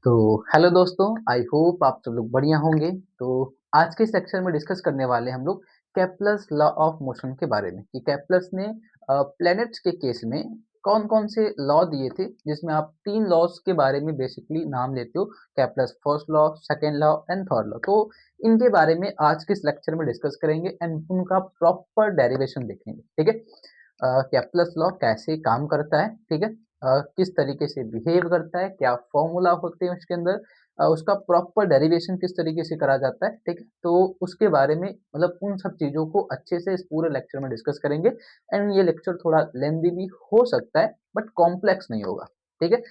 तो हेलो दोस्तों, I hope आप सब लोग बढ़िया होंगे। तो आज के सेक्शन में डिस्कस करने वाले हम लोग केप्लर्स लॉ ऑफ मोशन के बारे में कि केप्लर्स ने प्लैनेट्स के केस में कौन-कौन से लॉ दिए थे, जिसमें आप 3 लॉज़ के बारे में बेसिकली नाम लेते हो, Kepler's first law, second law and third law. तो इनके बारे में आज के इस लेक्चर में डिस्कस करेंगे एंड उनका प्रॉपर डेरिवेशन देखेंगे, ठीक है? केप्लर्स लॉ कैसे काम करता है, ठीक है? किस तरीके से बिहेव करता है, क्या फॉर्मूला होते हैं उसके अंदर, उसका प्रॉपर डेरिवेशन किस तरीके से करा जाता है, ठीक है? तो उसके बारे में मतलब उन सब चीज़ों को अच्छे से इस पूरे लेक्चर में डिस्कस करेंगे एंड ये लेक्चर थोड़ा लेंथी भी हो सकता है बट कॉम्प्लेक्स नहीं होगा, ठीक है?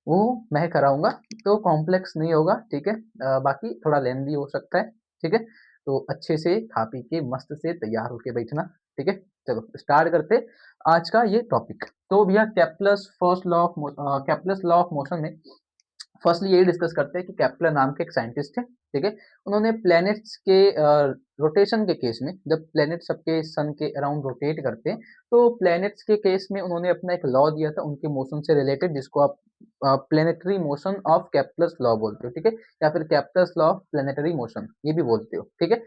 वो मैं कराऊँगा तो कॉम्प्लेक्स नहीं होगा, ठीक है? बाकी थोड़ा लेंथी हो सकता है, ठीक है? तो अच्छे से खा पी के मस्त से तैयार होके बैठना, ठीक है? चलो स्टार्ट करते हैं आज का ये टॉपिक। तो भैया केप्लर्स लॉ ऑफ मोशन में फर्स्टली यही डिस्कस करते हैं कि केप्लर नाम के एक साइंटिस्ट थे, ठीक है? उन्होंने प्लैनेट्स के रोटेशन के केस में जब प्लैनेट सबके सन के अराउंड रोटेट करते हैं, तो प्लैनेट्स के केस में उन्होंने अपना एक लॉ दिया था उनके मोशन से रिलेटेड जिसको आप planetary motion of Kepler's law बोलते हो, ठीक है? या फिर Kepler's law of planetary motion ये भी बोलते हो, ठीक है?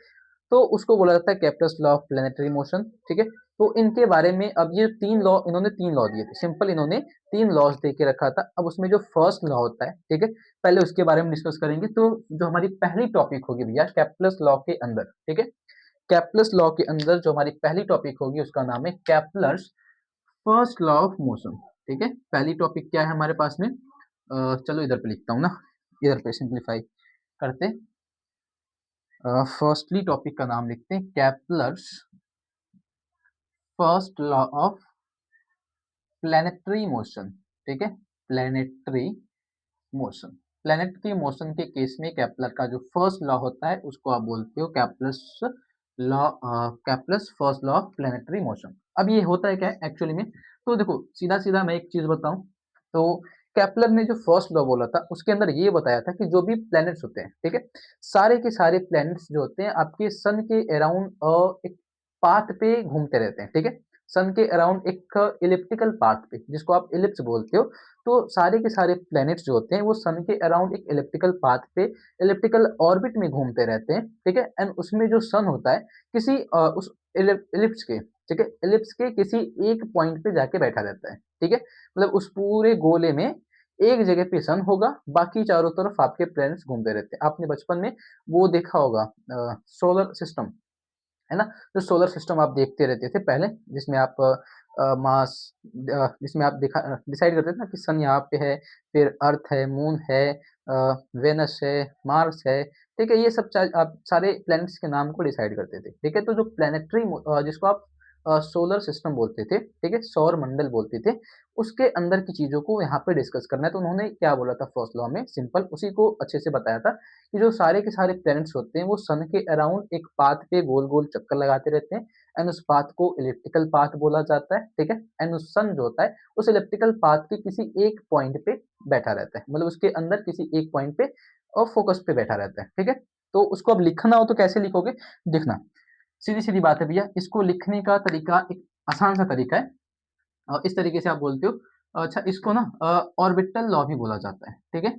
तो उसको बोला जाता है Kepler's law of planetary motion, ठीक है? तो इनके बारे में अब ये 3 लॉ इन्होंने 3 लॉ दिए थे। सिंपल इन्होंने 3 लॉज़ दे के रखा था। अब उसमें जो फर्स्ट लॉ होता है, ठीक है? पहले उसके बारे में डिस्कस करेंगे। तो जो हमारी पहली टॉपिक होगी भैया केप्लर्स लॉ के अंदर, ठीक है? केप्लर्स लॉ के अंदर जो हमारी पहली टॉपिक होगी उसका नाम है Kepler's first law of motion, ठीक है? पहली टॉपिक क्या है हमारे पास में? चलो इधर पे लिखता हूँ ना, इधर पे सिंप्लीफाई करते हैं। फर्स्टली टॉपिक का नाम लिखते हैं Kepler's first law of planetary motion, ठीक है? Planetary motion. प्लैनेटरी मोशन के केस में केप्लर का जो फर्स्ट लॉ होता है उसको आप बोलते हो Kepler's first law of planetary motion. अब ये होता है क्या है एक्चुअली में? तो देखो सीधा-सीधा मैं एक चीज़ बताऊँ, तो केप्लर ने जो फर्स्ट लॉ बोला था उसके अंदर ये बताया था कि जो भी प्लैनेट्स होते हैं, ठीक है? सारे के सारे प्लैनेट्स जो होते हैं आपके सन के अराउंड एक पाथ पे घूमते रहते हैं, ठीक है? सन के अराउंड एक इलिप्टिकल पाथ पे जिसको आप इलिप्स बोलते हो। तो सारे के सारे प्लैनेट्स जो होते हैं वो सन के अराउंड एक इलिप्टिकल पाथ पे इलिप्टिकल ऑर्बिट में घूमते रहते हैं, ठीक है? एंड उसमें जो सन होता है किसी उस इलिप्स के, ठीक है? इलिप्स के किसी एक पॉइंट पे जाके बैठा रहता है, ठीक है? मतलब उस पूरे गोले में एक जगह पे सन होगा, बाकी चारों तरफ आपके प्लैनेट्स घूमते रहते हैं। आपने बचपन में वो देखा होगा सोलर सिस्टम, है ना? जो सोलर सिस्टम आप देखते रहते थे पहले जिसमें आप मास जिसमें आप डिसाइड करते थे ना कि सन यहाँ पे है, फिर अर्थ है, मून है, वेनस है, मार्स है, ठीक है? ये सब आप सारे प्लैनेट्स के नाम को डिसाइड करते थे, ठीक है? तो जो जिसको आप सोलर सिस्टम बोलते थे, ठीक है? सौर मंडल बोलते थे, उसके अंदर की चीज़ों को यहाँ पे डिस्कस करना है। तो उन्होंने क्या बोला था फर्स्ट लॉ में सिंपल उसी को अच्छे से बताया था कि जो सारे के सारे प्लैनेट्स होते हैं वो सन के अराउंड एक पाथ पे गोल-गोल चक्कर लगाते रहते हैं एंड उस पाथ को इलिप्टिकल पाथ बोला जाता है, ठीक है? एंड उस सन जो होता है उस इलिप्टिकल पाथ के किसी एक पॉइंट पे बैठा रहता है। मतलब उसके अंदर किसी एक पॉइंट पे और फोकस पे बैठा रहता है, ठीक है? तो उसको अब लिखना हो तो कैसे लिखोगे? देखना, सीधी-सीधी बात है भैया, इसको लिखने का तरीका एक आसान सा तरीका है। इस तरीके से आप बोलते हो। अच्छा इसको ना ऑर्बिटल लॉ भी बोला जाता है, ठीक है?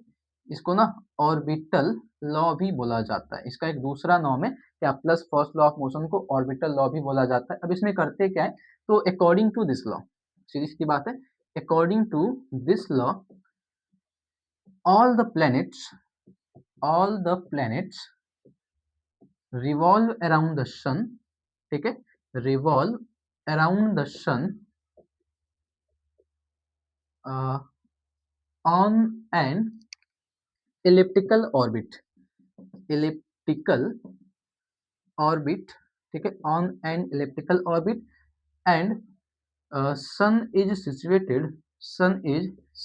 इसको ना ऑर्बिटल लॉ भी बोला जाता है। इसका एक दूसरा नाम है Kepler's first law of motion को ऑर्बिटल लॉ भी बोला जाता है। अब इसमें करते क्या है, तो अकॉर्डिंग टू दिस लॉ, सीधी-सीधी बात है, according to this law all the planets all the planets revolve around the sun, ठीक है? Revolve around the sun uh, on an elliptical orbit, elliptical orbit, ठीक है? On an elliptical orbit and sun is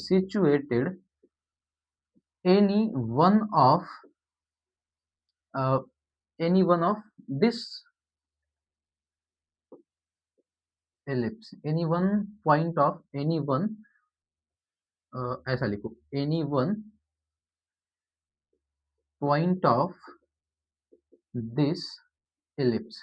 situated any one of uh, any one of this ellipse, any one point of any one, ऐसा लिखो, any one point of this ellipse,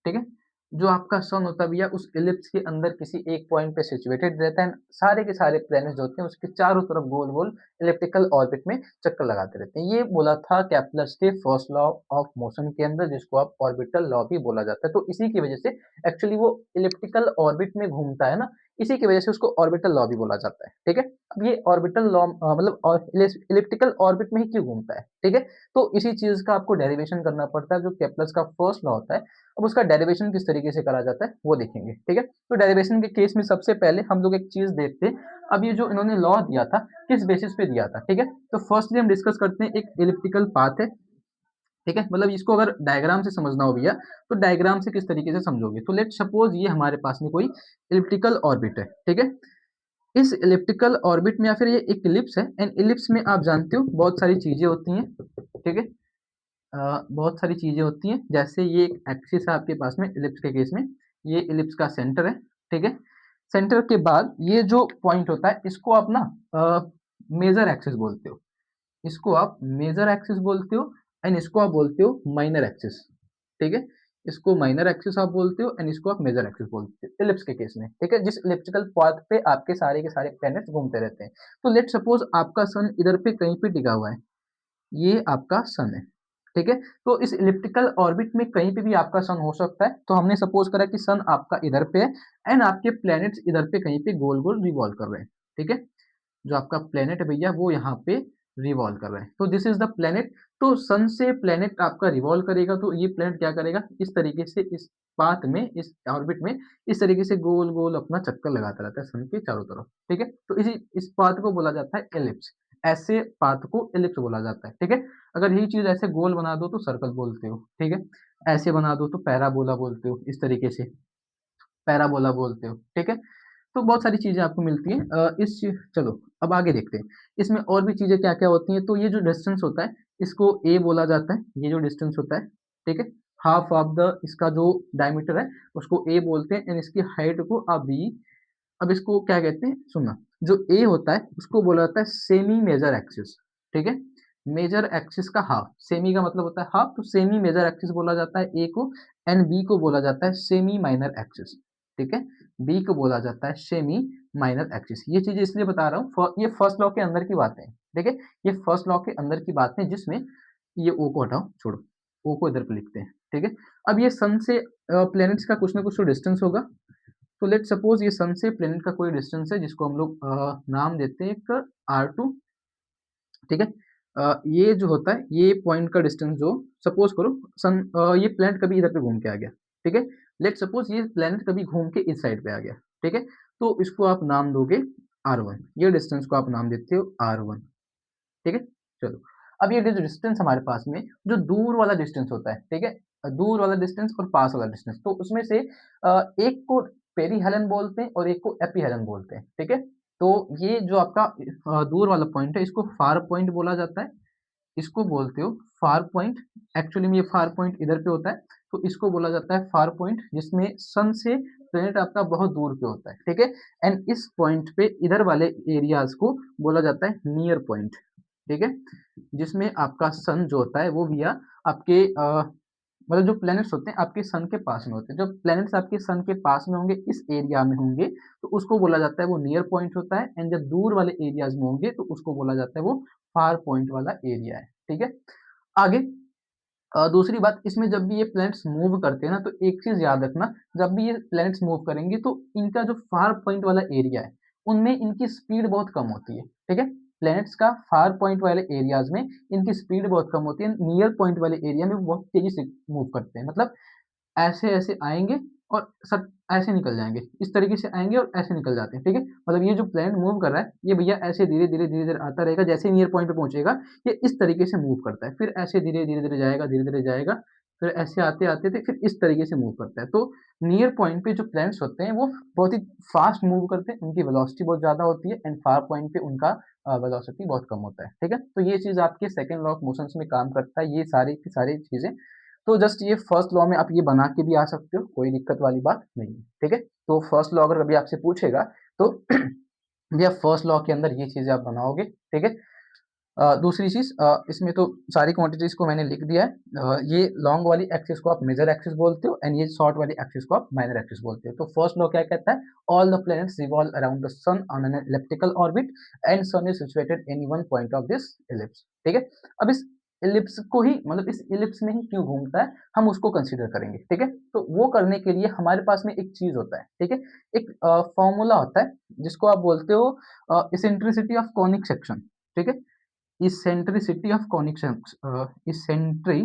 ठीक है? जो आपका सन होता है भैया उस इलिप्स के अंदर किसी एक पॉइंट पे सिचुएटेड रहता है। सारे के सारे प्लैनेट्स जो होते हैं उसके चारों तरफ गोल-गोल इलिप्टिकल ऑर्बिट में चक्कर लगाते रहते हैं। ये बोला था केप्लर्स के फर्स्ट लॉ ऑफ मोशन के अंदर, जिसको आप ऑर्बिटल लॉ भी बोला जाता है। तो इसी की वजह से एक्चुअली वो इलिप्टिकल ऑर्बिट में घूमता है ना, इसी की वजह से उसको ऑर्बिटल लॉ भी बोला जाता है। ठीक है? अब ये ऑर्बिटल लॉ मतलब इलिप्टिकल ऑर्बिट में ही क्यों घूमता है? ठीक है? तो इसी चीज़ का आपको डेरिवेशन करना पड़ता है, जो केप्लर्स का फर्स्ट लॉ होता है। अब उसका डेरिवेशन किस तरीके से करा जाता है वो देखेंगे। ठीक है? तो डेरिवेशन के केस में सबसे पहले हम लोग एक चीज़ देखते हैं। अब ये जो इन्होंने लॉ दिया था, किस बेसिस पे दिया था? ठीक है? तो फर्स्टली हम डिस्कस करते हैं, एक इलिप्टिकल पाथ है। ठीक है? मतलब इसको अगर डायग्राम से समझना हो भैया, तो डायग्राम से किस तरीके से समझोगे? तो लेट्स सपोज़ ये हमारे पास में कोई इलिप्टिकल ऑर्बिट है। ठीक है? इस इलिप्टिकल ऑर्बिट में या फिर ये एक इलिप्स है, एंड इलिप्स में आप जानते हो बहुत सारी चीज़ें होती हैं। ठीक है? बहुत सारी चीज़ें होती हैं, जैसे ये एक एक्सिस है आपके पास में इलिप्स के केस में, ये इलिप्स का सेंटर है। ठीक है? सेंटर के बाद ये जो पॉइंट होता है इसको आप ना मेजर एक्सिस बोलते हो। इसको आप मेजर एक्सिस बोलते हो, एंड इसको आप बोलते हो माइनर एक्सिस। ठीक है? इसको माइनर एक्सिस आप बोलते हो, एंड इसको आप मेजर एक्सिस बोलते हो इलिप्स के केस में। ठीक है? जिस इलिप्टिकल पाथ पे आपके सारे के सारे प्लैनेट्स घूमते रहते हैं। तो लेट्स सपोज आपका सन इधर पे कहीं पे टिका हुआ है, ये आपका सन है। ठीक है? तो इस इलिप्टिकल ऑर्बिट में कहीं पे भी आपका सन हो सकता है। तो हमने सपोज करा कि सन आपका इधर पे है, एंड आपके प्लैनेट्स इधर पे कहीं पे गोल-गोल रिवॉल्व कर रहे हैं। ठीक है? जो आपका प्लैनेट है भैया वो यहाँ पे रिवॉल्व कर रहा है। तो दिस इज़ द प्लैनेट। तो सन से प्लैनेट आपका रिवॉल्व करेगा, तो ये प्लैनेट क्या करेगा, इस तरीके से इस पाथ में, इस ऑर्बिट में इस तरीके से गोल-गोल अपना चक्कर लगाता रहता है सन के चारों तरफ। ठीक है? तो इस पाथ को बोला जाता है एलिप्स। ऐसे पाथ को एलिप्स बोला जाता है। ठीक है? अगर यही चीज़ ऐसे गोल बना दो तो सर्कल बोलते हो। ठीक है? ऐसे बना दो तो पैराबोला बोलते हो, इस तरीके से पैराबोला बोलते हो। ठीक है? तो बहुत सारी चीज़ें आपको मिलती हैं। चलो अब आगे देखते हैं। इसमें और भी चीज़ें क्या-क्या होती हैं, तो ये जो डिस्टेंस होता है, इसको ए बोला जाता है, ये जो डिस्टेंस होता है, ठीक है? हाफ ऑफ द इसका जो डायमीटर है, उसको ए बोलते हैं, एंड इसकी हाइट को आप बी। अब इसको क्या कहते हैं, सुनना, जो ए होता है, उसको बोला जाता है सेमी मेजर एक्सिस। ठीक है? मेजर एक्सिस का हाफ, सेमी का मतलब होता है हाफ, तो सेमी मेजर एक्सिस बोला जाता है ए को, एंड बी को बोला जाता है सेमी माइनर एक्सिस। ठीक है? बी को बोला जाता है सेमी माइनर एक्सिस। ये चीज़ इसलिए बता रहा हूँ, ये फर्स्ट लॉ के अंदर की बातें हैं। ठीक है? ये फर्स्ट लॉ के अंदर की बातें, जिसमें ये ओ को हटाओ, छोड़ो, ओ को इधर पे लिखते हैं। ठीक है? अब ये सन से प्लैनेट्स का कुछ ना कुछ तो डिस्टेंस होगा। तो लेट्स सपोज ये सन से प्लैनेट का कोई डिस्टेंस है, जिसको हम लोग नाम देते हैं एक R2। ठीक है? ये जो होता है, ये पॉइंट का डिस्टेंस जो सपोज करो ये प्लैनेट कभी इधर पे घूम के आ गया। ठीक है? लेट्स सपोज ये प्लैनेट कभी घूम के इस साइड पे आ गया। ठीक है? तो इसको आप नाम दोगे R1। ये डिस्टेंस को आप नाम देते हो R1। ठीक है? चलो, अब ये जो डिस्टेंस हमारे पास में जो दूर वाला डिस्टेंस होता है, ठीक है? दूर वाला डिस्टेंस और पास वाला डिस्टेंस, तो उसमें से एक को पेरिहेलिन बोलते हैं और एक को एपिहेलिन बोलते हैं। ठीक है? तो ये जो आपका दूर वाला पॉइंट है, इसको फार पॉइंट बोला जाता है। इसको बोलते हो फार पॉइंट। एक्चुअली में ये फार पॉइंट इधर पे होता है, तो इसको बोला जाता है फार पॉइंट, जिसमें सन से प्लैनेट आपका बहुत दूर पे होता है। ठीक है? एंड इस पॉइंट पे इधर वाले एरियाज़ को बोला जाता है नियर पॉइंट। ठीक है? जिसमें आपका सन जो होता है वो भैया आपके मतलब जो प्लैनेट्स होते हैं आपके सन के पास में होते हैं। जब प्लैनेट्स आपके सन के पास में होंगे, इस एरिया में होंगे, तो उसको बोला जाता है वो नियर पॉइंट होता है, एंड जब दूर वाले एरियाज़ में होंगे तो उसको बोला जाता है वो फार पॉइंट वाला एरिया है। ठीक है? आगे दूसरी बात, इसमें जब भी ये प्लैनेट्स मूव करते हैं ना, तो एक चीज़ याद रखना, जब भी ये प्लैनेट्स मूव करेंगे तो इनका जो फार पॉइंट वाला एरिया है, उनमें इनकी स्पीड बहुत कम होती है। ठीक है? प्लैनेट्स का फार पॉइंट वाले एरियाज़ में इनकी स्पीड बहुत कम होती है, नियर पॉइंट वाले एरिया में वो बहुत तेज़ी से मूव करते हैं। मतलब ऐसे-ऐसे आएँगे और सट ऐसे निकल जाएँगे। इस तरीके से आएँगे और ऐसे निकल जाते हैं, ठीक है? मतलब ये जो प्लैनेट मूव कर रहा है, ये भैया ऐसे धीरे-धीरे, धीरे-धीरे आता रहेगा, जैसे ही नियर पॉइंट पे पहुँचेगा, ये इस तरीके से मूव करता है। फिर ऐसे धीरे-धीरे जाएगा, धीरे-धीरे जाएगा, फिर ऐसे आते-आते थे, फिर इस तरीके से मूव करता है। तो नियर पॉइंट पे जो प्लैनेट्स होते हैं, वो बहुत ही फास्ट मूव करते हैं, उनकी वेलोसिटी बहुत ज़्यादा होती है, एंड फार पॉइंट पे उनका वेलोसिटी बहुत कम होता है, ठीक है? तो ये चीज़ आपके सेकंड लॉ ऑफ मोशंस में काम करता है, ये सारी की सारी चीज़ें। तो जस्ट ये फर्स्ट लॉ में आप ये बना के भी आ सकते हो, कोई दिक्कत वाली बात नहीं है, ठीक है? तो फर्स्ट लॉ अगर कभी आपसे पूछेगा तो भैया फर्स्ट लॉ के अंदर ये चीज़ें आप बनाओगे, ठीक है? दूसरी चीज़, इसमें तो सारी क्वांटिटीज़ को मैंने लिख दिया है। ये लॉन्ग वाली एक्सिस को आप मेजर एक्सिस बोलते हो एंड ये शॉर्ट वाली एक्सिस को आप माइनर एक्सिस बोलते हो। तो फर्स्ट लॉ क्या कहता है? All the planets revolve around the sun on an elliptical orbit and sun is situated any one point of this ellipse. ठीक है? अब इस इलिप्स को ही, मतलब इस इलिप्स में ही क्यों घूमता है, हम उसको कंसीडर करेंगे। ठीक है? तो वो करने के लिए हमारे पास में एक चीज़ होता है। ठीक है? एक फॉर्मूला होता है जिसको आप बोलते हो इसेंट्रिसिटी ऑफ कॉनिक सेक्शन। ठीक है? Eccentricity of conic eccentricity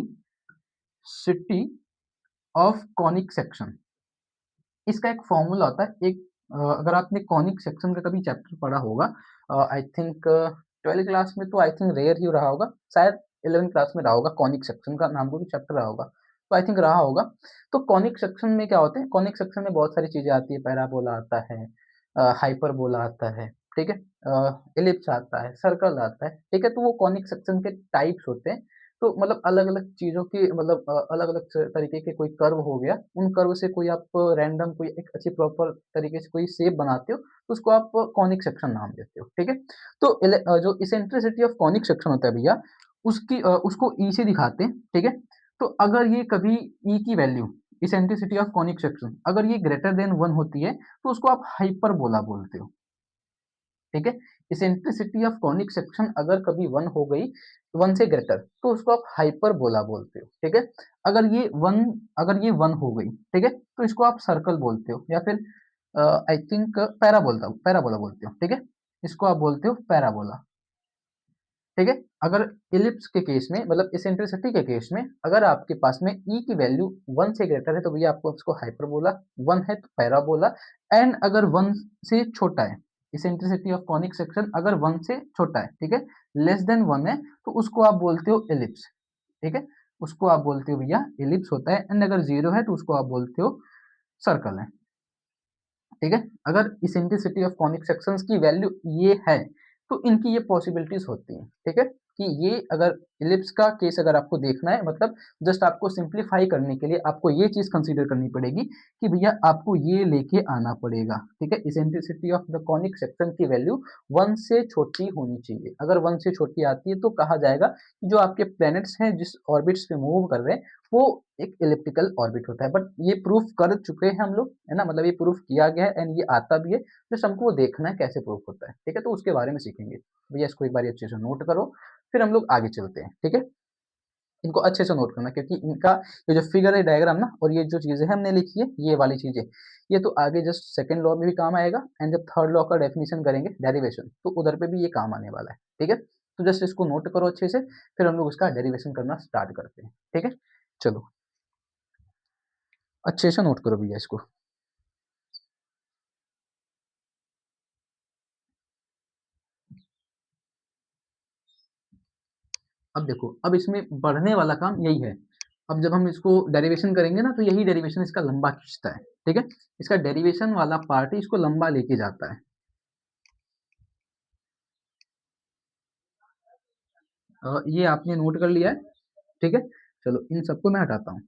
of conic section, इसका एक फॉर्मूला होता है। एक अगर आपने कॉनिक सेक्शन का कभी चैप्टर पढ़ा होगा, आई थिंक 12th क्लास में तो आई थिंक रेयर ही रहा होगा, शायद 11th क्लास में रहा होगा, कॉनिक सेक्शन का नाम को भी चैप्टर रहा होगा, तो आई थिंक रहा होगा। तो कॉनिक सेक्शन में क्या होते हैं? कॉनिक सेक्शन में बहुत सारी चीजें आती है। पैराबोला आता है, हाइपरबोला आता है, ठीक है, एलिप्स आता है, सर्कल आता है। ठीक है? तो वो कॉनिक सेक्शन के टाइप्स होते हैं। तो मतलब अलग-अलग चीज़ों की, मतलब अलग-अलग तरीके के कोई कर्व हो गया, उन कर्व से कोई आप रैंडम कोई एक अच्छी प्रॉपर तरीके से कोई शेप बनाते हो, तो उसको आप कॉनिक सेक्शन नाम देते हो। ठीक है? तो जो इसेंट्रिसिटी ऑफ कॉनिक सेक्शन होता है भैया, उसको ई से दिखाते हैं। ठीक है? तो अगर ये कभी ई की value, eccentricity of conic section अगर ये ग्रेटर देन 1 होती है, तो उसको आप हाइपरबोला बोलते हो। ठीक है? इसेंट्रिसिटी ऑफ कॉनिक सेक्शन अगर कभी 1 हो गई, 1 से ग्रेटर, तो उसको आप हाइपरबोला बोलते हो। ठीक है? अगर ये 1 हो गई, ठीक है? तो इसको आप सर्कल बोलते हो या फिर आई थिंक पैराबोला बोलते हो। ठीक है? इसको आप बोलते हो पैराबोला। ठीक है? अगर इलिप्स के केस में, मतलब इसेंट्रिसिटी के केस में, अगर आपके पास में ई की वैल्यू 1 से ग्रेटर है, तो भैया आपको उसको हाइपरबोला, 1 है तो पैराबोला, एंड अगर 1 से छोटा है, इसेंट्रिसिटी ऑफ कॉनिक सेक्शन अगर 1 से छोटा है, ठीक है, लेस देन 1 है, तो उसको आप बोलते हो एलिप्स। ठीक है? उसको आप बोलते हो भैया एलिप्स होता है, एंड अगर 0 है तो उसको आप बोलते हो सर्कल है। ठीक है? अगर इसेंट्रिसिटी ऑफ कॉनिक सेक्शंस की वैल्यू ये है, तो इनकी ये पॉसिबिलिटीज़ होती हैं। ठीक है? कि ये अगर इलिप्स का केस अगर आपको देखना है, मतलब जस्ट आपको सिंप्लीफाई करने के लिए आपको ये चीज़ कंसीडर करनी पड़ेगी कि भैया आपको ये लेके आना पड़ेगा। ठीक है? Eccentricity of the conic section की वैल्यू 1 से छोटी होनी चाहिए। अगर 1 से छोटी आती है तो कहा जाएगा कि जो आपके प्लैनेट्स हैं जिस ऑर्बिट्स पे मूव कर रहे हैं, वो एक इलिप्टिकल ऑर्बिट होता है। बट ये प्रूफ कर चुके हैं हम लोग, है ना? मतलब ये प्रूफ किया गया है एंड ये आता भी है, जस्ट हमको वो देखना है कैसे प्रूफ होता है। ठीक है? तो उसके बारे में सीखेंगे। भैया इसको एक बारी अच्छे से नोट करो, फिर हम लोग आगे चलते हैं। ठीक है? इनको अच्छे से नोट करना, क्योंकि इनका ये जो फिगर है, डायग्राम ना, और ये जो चीज़ें हमने लिखी है, ये वाली चीज़ें, ये तो आगे जस्ट सेकंड लॉ में भी काम आएगा, एंड जब थर्ड लॉ का डेफिनिशन करेंगे, डेरिवेशन, तो उधर पे भी ये काम आने वाला है। ठीक है? तो जस्ट इसको नोट करो अच्छे से, फिर हम लोग इसका डेरिवेशन करना स्टार्ट करते हैं। ठीक है? चलो, अच्छे से नोट करो भैया इसको। अब देखो, अब इसमें बढ़ने वाला काम यही है। अब जब हम इसको डेरिवेशन करेंगे ना, तो यही डेरिवेशन इसका लंबा खींचता है। ठीक है? इसका डेरिवेशन वाला पार्ट ही इसको लंबा लेके जाता है। ये आपने नोट कर लिया है। ठीक है? चलो, इन सबको मैं हटाता हूँ।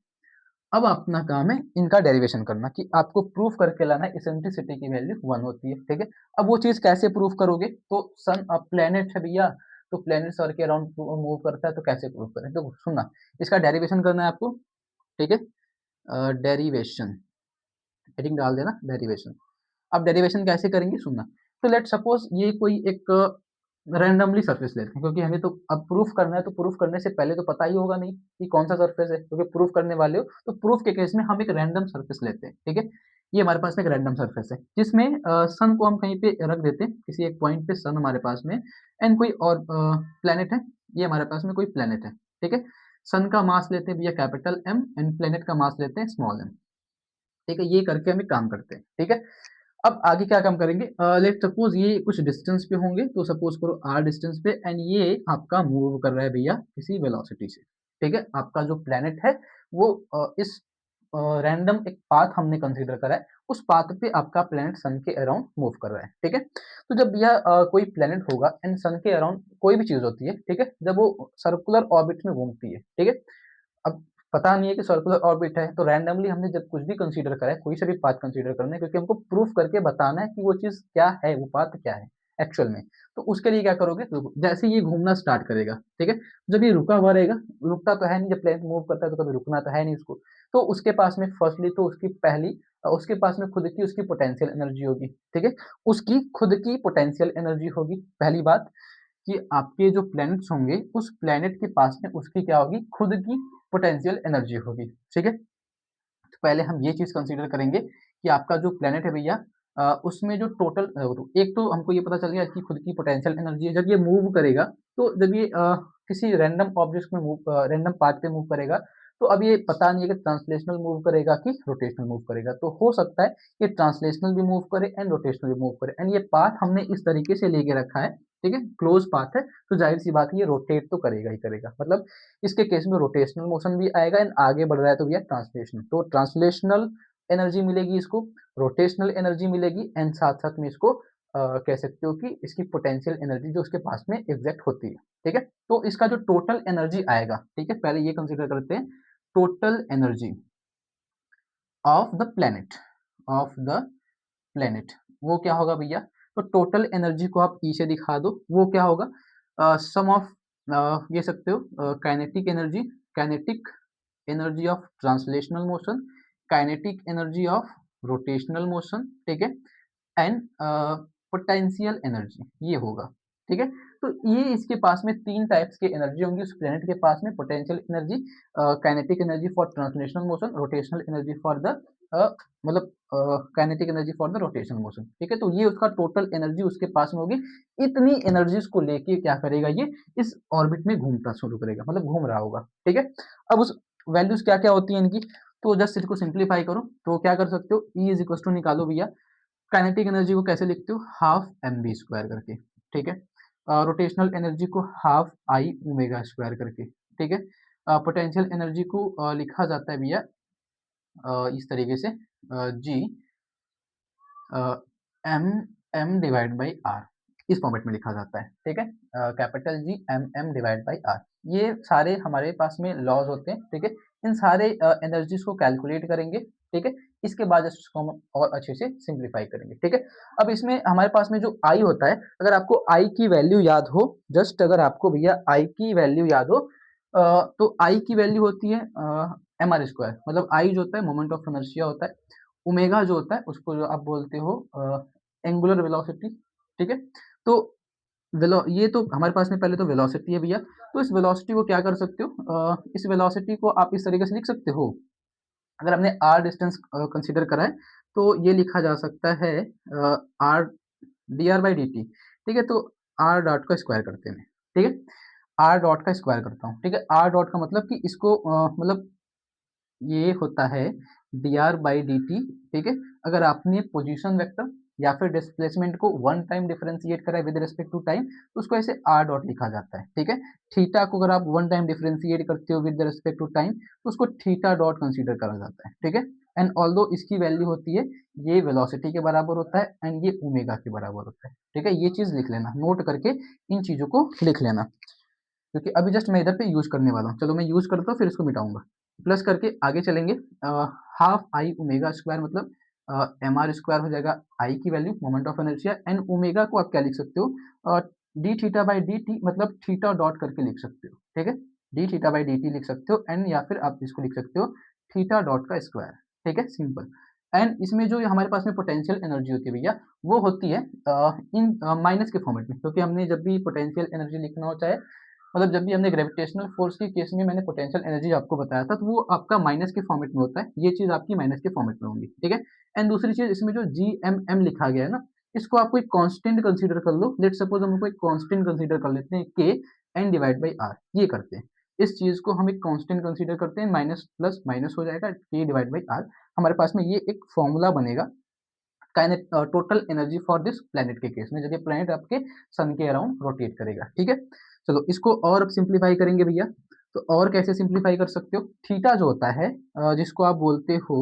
अब अपना काम है इनका डेरिवेशन करना, कि आपको प्रूफ करके लाना है इसेंट्रिसिटी की वैल्यू 1 होती है। ठीक है? अब वो चीज़ कैसे प्रूफ करोगे? तो सन प्लैनेट है भैया, तो प्लैनेट सर के अराउंड मूव करता है, तो कैसे प्रूफ करें? तो सुनना, इसका डेरिवेशन करना है आपको। ठीक है? डेरिवेशन हेडिंग डाल देना, डेरिवेशन। अब डेरिवेशन कैसे करेंगे, सुनना। तो लेट सपोज ये कोई एक रैंडमली सरफेस लेते हैं, क्योंकि हमें तो अब प्रूफ करना है, तो प्रूफ करने से पहले तो पता ही होगा नहीं कि कौन सा सरफेस है, क्योंकि प्रूफ करने वाले हो, तो प्रूफ के केस में हम एक रैंडम सरफेस लेते हैं। ठीक है? ये हमारे पास में एक रैंडम सरफेस है, जिसमें सन को हम कहीं पे रख देते हैं, किसी एक पॉइंट पे सन हमारे पास में, एंड कोई और प्लेनेट है, ये हमारे पास में कोई प्लेनेट है। ठीक है? सन का मास लेते हैं भैया कैपिटल एम, एंड प्लेनेट का मास लेते हैं स्मॉल एम। ठीक है? ये करके हम एक काम करते हैं। ठीक है? अब आगे क्या काम करेंगे, लेट सपोज ये कुछ डिस्टेंस पे होंगे, तो सपोज करो आर डिस्टेंस पे, एंड ये आपका मूव कर रहा है भैया किसी वेलोसिटी से। ठीक है? आपका जो प्लेनेट है वो इस रैंडम एक पाथ हमने कंसीडर करा है, उस पाथ पे आपका प्लेनेट सन के अराउंड मूव कर रहा है। ठीक है? तो जब यह कोई प्लेनेट होगा एंड सन के अराउंड कोई भी चीज होती है, ठीक है, जब वो सर्कुलर ऑर्बिट में घूमती है, ठीक है, अब पता नहीं है कि सर्कुलर ऑर्बिट है, तो रैंडमली हमने जब कुछ भी कंसीडर करा है, कोई सा भी पाथ कंसीडर करना है, क्योंकि हमको प्रूफ करके बताना है कि वो चीज़ क्या है, वो पाथ क्या है। एक्चुअल में। तो उसके लिए क्या करोगे, देखो जैसे ये घूमना स्टार्ट करेगा, ठीक है, जब ये रुका हुआ रहेगा, रुकता तो है नहीं, जब प्लेनेट मूव करता है तो कभी रुकना तो है नहीं उसको, तो उसके पास में फर्स्टली तो उसके पास में खुद की उसकी पोटेंशियल एनर्जी होगी, ठीक है, उसकी खुद की पोटेंशियल एनर्जी होगी। पहली बात कि आपके जो प्लैनेट्स होंगे, उस प्लैनेट के पास में उसकी क्या होगी, खुद की पोटेंशियल एनर्जी होगी, ठीक है। तो पहले हम ये चीज़ कंसीडर करेंगे कि आपका जो प्लैनेट है भैया, उसमें जो टोटल एक तो हमको ये पता चल गया कि खुद की पोटेंशियल एनर्जी है, जब ये मूव करेगा, तो जब ये किसी रैंडम ऑब्जेक्ट में रैंडम पाथ पे मूव करेगा, तो अब ये पता नहीं है कि ट्रांसलेशनल मूव करेगा कि रोटेशनल मूव करेगा। तो हो सकता है कि ट्रांसलेशनल भी मूव करे एंड रोटेशनल भी मूव करे, एंड ये पाथ हमने इस तरीके से लेके रखा है, ठीक है, क्लोज पाथ है, तो जाहिर-सी बात है ये रोटेट तो करेगा ही करेगा। मतलब इसके केस में रोटेशनल मोशन भी आएगा एंड आगे बढ़ रहा है तो भैया ट्रांसलेशनल, तो ट्रांसलेशनल एनर्जी मिलेगी इसको, रोटेशनल एनर्जी मिलेगी एंड साथ-साथ में इसको कह सकते हो कि इसकी पोटेंशियल एनर्जी जो उसके पास में एग्ज़ैक्ट होती है, ठीक है? तो इसका जो टोटल एनर्जी आएगा, ठीक है? पहले ये कंसीडर करते हैं, total energy of the planet of the planet वो क्या होगा भैया? तो टोटल एनर्जी को आप ई से दिखा दो, वो क्या होगा? सम ऑफ ये सकते हो kinetic energy of translational motion, kinetic energy of rotational motion, ठीक है, एंड पोटेंशियल एनर्जी ये होगा, ठीक है। तो ये इसके पास में 3 टाइप्स की एनर्जी होंगी उस प्लैनेट के पास में, potential energy, kinetic energy for translational motion, rotational energy for the मतलब kinetic energy for the rotational motion, ठीक है। तो ये उसका टोटल एनर्जी उसके पास में होगी। इतनी एनर्जीज को लेके क्या करेगा ये, इस ऑर्बिट में घूमना शुरू करेगा, मतलब घूम रहा होगा, ठीक है। अब उस वैल्यूज क्या-क्या होती हैं इनकी, तो जस्ट इसको सिंप्लीफाई करो, तो क्या कर सकते हो, E इज इक्वल टू निकालो भैया, काइनेटिक एनर्जी को कैसे लिखते हो, हाफ एम बी स्क्वायर करके, ठीक है। रोटेशनल एनर्जी को हाफ आई ओमेगा स्क्वायर करके, ठीक है। पोटेंशियल एनर्जी को लिखा जाता है भैया इस तरीके से, G M M divide by R, इस फॉर्मेट में लिखा जाता है, ठीक है। Capital G M divide by R, ये सारे हमारे पास में लॉज होते हैं, ठीक है। इन सारे एनर्जीज को कैलकुलेट करेंगे, ठीक है। इसके बाद इसको हम और अच्छे से सिंप्लीफाई करेंगे, ठीक है। अब इसमें हमारे पास में जो आई होता है, अगर आपको आई की वैल्यू याद हो, जस्ट अगर आपको भैया आई की वैल्यू याद हो, तो आई की वैल्यू होती है एम आर स्क्वायर, मतलब आई जो होता है मोमेंट ऑफ इनर्शिया होता है, ओमेगा जो होता है उसको जो आप बोलते हो एंगुलर वेलोसिटी, ठीक है। तो ये तो हमारे पास में पहले तो वेलोसिटी है भैया, तो इस वेलोसिटी को क्या कर सकते हो, इस वेलोसिटी को आप इस तरीके से लिख सकते हो, अगर हमने आर डिस्टेंस कंसीडर करा है, तो ये लिखा जा सकता है R D R by D T, ठीक है। तो आर डॉट का स्क्वायर करते हैं, ठीक है, आर डॉट का स्क्वायर करता हूँ, ठीक है। आर डॉट का मतलब कि इसको मतलब ये होता है dr बाई डी टी, ठीक है। अगर आपने पोजीशन वेक्टर या फिर डिस्प्लेसमेंट को वन टाइम डिफरेंशिएट करा है विद रिस्पेक्ट टू टाइम, तो उसको ऐसे आर डॉट लिखा जाता है, ठीक है। थीटा को अगर आप वन टाइम डिफरेंशिएट करते हो विद रिस्पेक्ट टू टाइम, तो उसको थीटा डॉट कंसीडर करा जाता है, ठीक है। एंड ऑल्दो इसकी वैल्यू होती है, ये वेलोसिटी के बराबर होता है एंड ये ओमेगा के बराबर होता है, ठीक है। ये चीज लिख लेना, नोट करके इन चीजों को लिख लेना, क्योंकि अभी जस्ट मैं इधर पे यूज करने वाला हूँ। चलो मैं यूज करता हूँ फिर इसको मिटाऊंगा, प्लस करके आगे चलेंगे। हाफ आई ओमेगा स्क्वायर मतलब एम आर स्क्वायर हो जाएगा आई की value moment of inertia, and omega को आप क्या लिख सकते हो, D theta by D T, मतलब थीटा डॉट करके लिख सकते हो, ठीक है। D theta by D T लिख सकते हो एंड या फिर आप इसको लिख सकते हो थीटा डॉट का स्क्वायर, ठीक है, सिंपल। एंड इसमें जो हमारे पास में पोटेंशियल एनर्जी होती है भैया, वो होती है इन माइनस के फॉर्मेट में, क्योंकि हमने जब भी पोटेंशियल एनर्जी लिखना हो, चाहे मतलब जब भी हमने ग्रेविटेशनल फोर्स के केस में मैंने पोटेंशियल एनर्जी आपको बताया था, तो वो आपका माइनस के फॉर्मेट में होता है, ये चीज आपकी माइनस के फॉर्मेट में होगी, ठीक है। एंड दूसरी चीज इसमें जो जी एम एम लिखा गया है ना, इसको आप कोई कांस्टेंट कंसीडर कर लो, लेट सपोज हम कोई कांस्टेंट कंसीडर कर लेते हैं के एन डिवाइड बाई आर, ये करते हैं, इस चीज को हम एक कांस्टेंट कंसीडर करते हैं, माइनस प्लस माइनस हो जाएगा के डिवाइड बाई आर, हमारे पास में ये एक फॉर्मूला बनेगा total energy for this planet के केस में, जब ये प्लेनेट आपके सन के अराउंड रोटेट करेगा, ठीक है। चलो इसको और अब सिंप्लीफाई करेंगे भैया, तो और कैसे सिंप्लीफाई कर सकते हो, थीटा जो होता है जिसको आप बोलते हो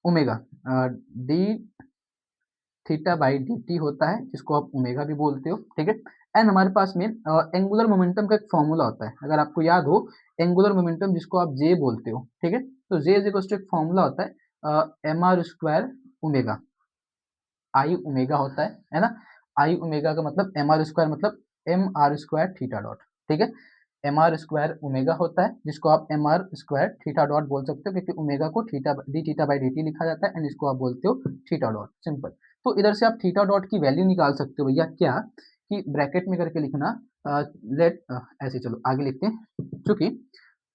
omega, D theta by D T होता है, जिसको आप ओमेगा भी बोलते हो, ठीक है। एंड हमारे पास में एंगुलर मोमेंटम का एक फॉर्मूला होता है, अगर आपको याद हो, एंगुलर मोमेंटम जिसको आप जे बोलते हो, ठीक है। तो जे इज इक्वल टू एक फॉर्मूला होता है M R square omega, I omega होता है ना। आई ओमेगा का मतलब एम आर स्क्वायर मतलब M R square theta dot, ठीक है। एम आर स्क्वायर ओमेगा होता है जिसको आप M R square theta dot बोल सकते हो, क्योंकि ओमेगा को theta D theta by D T लिखा जाता है एंड इसको आप बोलते हो थीटा डॉट, सिंपल। तो इधर से आप थीटा डॉट की वैल्यू निकाल सकते हो भैया, क्या कि ब्रैकेट में करके लिखना, लेट ऐसे, चलो आगे लिखते हैं, क्योंकि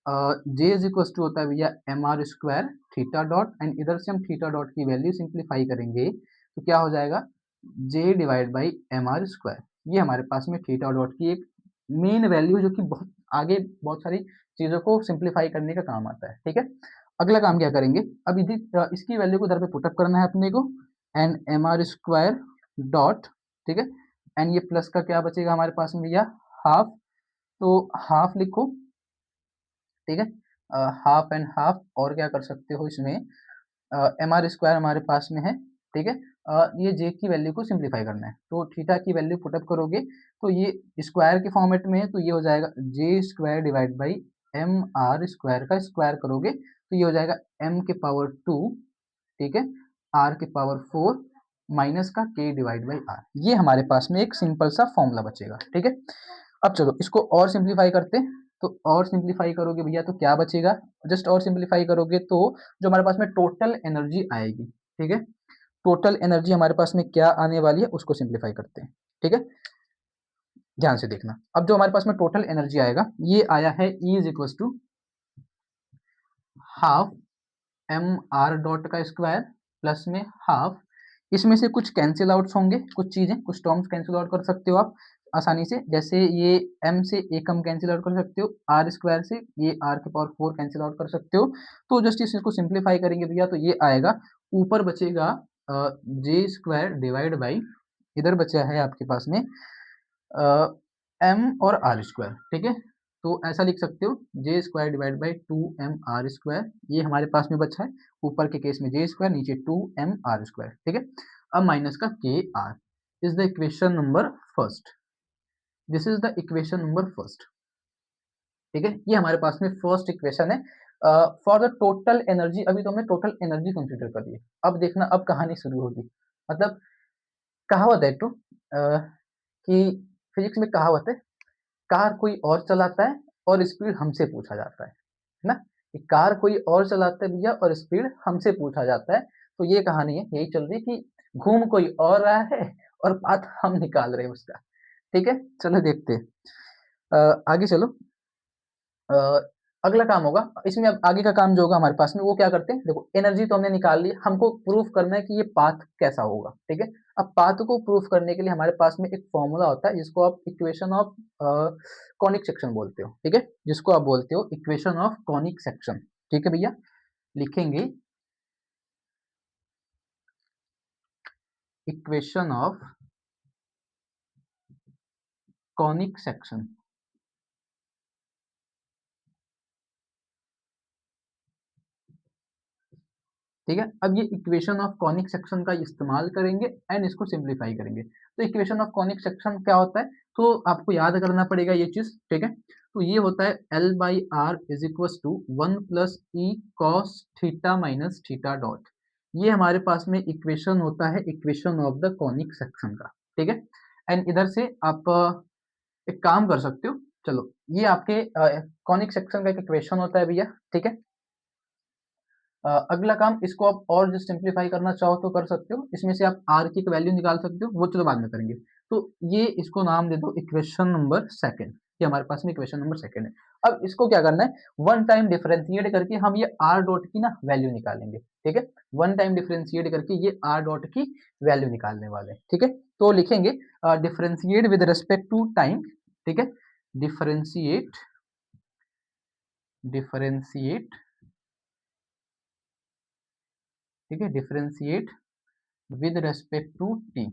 जे इज इक्वल टू होता है भैया M R square theta dot, and इधर से हम थीटा डॉट की वैल्यू सिंप्लीफाई करेंगे तो क्या हो जाएगा, J divide by M R square. ये हमारे पास में थीटा डॉट की एक मेन वैल्यू जो कि बहुत आगे बहुत सारी चीज़ों को सिंप्लीफाई करने का काम आता है, ठीक है। अगला काम क्या करेंगे, अब इसकी वैल्यू को इधर पे पुटअप करना है अपने को, and M R square dot, ठीक है, एंड ये प्लस का क्या बचेगा हमारे पास में भैया, हाफ, तो हाफ लिखो, ठीक है, हाफ एंड हाफ, और क्या कर सकते हो इसमें, एम आर स्क्वायर हमारे पास में है, ठीक है। ये जे की वैल्यू को सिंप्लीफाई करना है, तो थीटा की वैल्यू पुटअप करोगे तो ये स्क्वायर के फॉर्मेट में है, तो ये हो जाएगा J square divide by M R square का स्क्वायर करोगे तो ये हो जाएगा एम के पावर 2, ठीक है, आर के पावर 4 माइनस का के डिवाइड बाई आर। ये हमारे पास में एक सिंपल सा फॉर्मूला बचेगा, ठीक है। अब चलो इसको और सिंप्लीफाई करते हैं, तो और सिंप्लीफाई करोगे भैया तो क्या बचेगा, जस्ट और सिंप्लीफाई करोगे तो जो हमारे पास में टोटल एनर्जी आएगी, ठीक है, टोटल एनर्जी हमारे पास में क्या आने वाली है उसको सिंप्लीफाई करते हैं, ठीक है। ध्यान से देखना, अब जो हमारे पास में टोटल एनर्जी आएगा ये आया है E is equal to half M R dot का स्क्वायर प्लस में हाफ, इसमें से कुछ कैंसिल आउट्स होंगे, कुछ चीजें कुछ टर्म्स कैंसिल आउट कर सकते हो आप आसानी से, जैसे ये m से एक हम कैंसिल आउट कर सकते हो, आर स्क्वायर से ये r के पावर 4 कैंसिल आउट कर सकते हो, तो जस्ट इसको सिंप्लीफाई करेंगे भैया तो ये आएगा, ऊपर बचेगा जे स्क्वायर डिवाइड बाई, इधर बचा है आपके पास में एम और आर स्क्वायर, ठीक है, तो ऐसा लिख सकते हो जे square divide by 2m r square, ये हमारे पास में बचा है, ऊपर के केस में जे स्क्वायर नीचे 2m r स्क्वायर, ठीक है। अब माइनस का के R is the equation number first, this is the equation number first, ठीक है, ये हमारे पास में फर्स्ट इक्वेशन है फॉर द टोटल एनर्जी। अभी तो हमने टोटल एनर्जी कंसीडर कर ली, अब देखना अब कहानी शुरू होगी, मतलब कहावत है एक तो कि फिजिक्स में कहावत है, कार कोई और चलाता है और स्पीड हमसे पूछा जाता है ना, कि कार कोई और चलाता है भैया और स्पीड हमसे पूछा जाता है, तो ये कहानी है, यही चल रही है कि घूम कोई और रहा है और पाथ हम निकाल रहे हैं उसका, ठीक है। चलो देखते हैं आगे चलो, अ, अगला काम होगा इसमें, अब आगे का काम जो होगा हमारे पास में वो क्या करते हैं, देखो एनर्जी तो हमने निकाल ली, हमको प्रूफ करना है कि ये पाथ कैसा होगा, ठीक है। अब पाथ को प्रूफ करने के लिए हमारे पास में एक फॉर्मूला होता है जिसको आप इक्वेशन ऑफ कॉनिक सेक्शन बोलते हो, ठीक है, जिसको आप बोलते हो इक्वेशन ऑफ कॉनिक सेक्शन, ठीक है भैया, लिखेंगे इक्वेशन ऑफ कॉनिक सेक्शन, ठीक है। अब ये इक्वेशन ऑफ कॉनिक सेक्शन का इस्तेमाल करेंगे एंड इसको सिंप्लीफाई करेंगे, तो इक्वेशन ऑफ कॉनिक सेक्शन क्या होता है, तो आपको याद करना पड़ेगा ये चीज, ठीक है। तो ये होता है L by R is equal to 1 plus E cos theta minus theta dot, ये हमारे पास में इक्वेशन होता है equation of the conic section का, ठीक है। एंड इधर से आप एक काम कर सकते हो, चलो ये आपके कॉनिक सेक्शन का एक इक्वेशन होता है भैया, ठीक है। अगला काम इसको आप और जो सिंप्लीफाई करना चाहो तो कर सकते हो, इसमें से आप आर की एक वैल्यू निकाल सकते हो, वो चलो बाद में करेंगे, तो ये इसको नाम दे दो इक्वेशन नंबर सेकंड, ये हमारे पास में इक्वेशन नंबर सेकंड है। अब इसको क्या करना है, वन टाइम डिफरेंशिएट करके हम ये आर डॉट की ना वैल्यू निकालेंगे, ठीक है, वन टाइम डिफरेंशिएट करके ये आर डॉट की वैल्यू निकालने वाले हैं, ठीक है। तो लिखेंगे differentiate with respect to time, ठीक है, डिफरेंशिएट डिफरेंशिएट, ठीक है, differentiate with respect to T,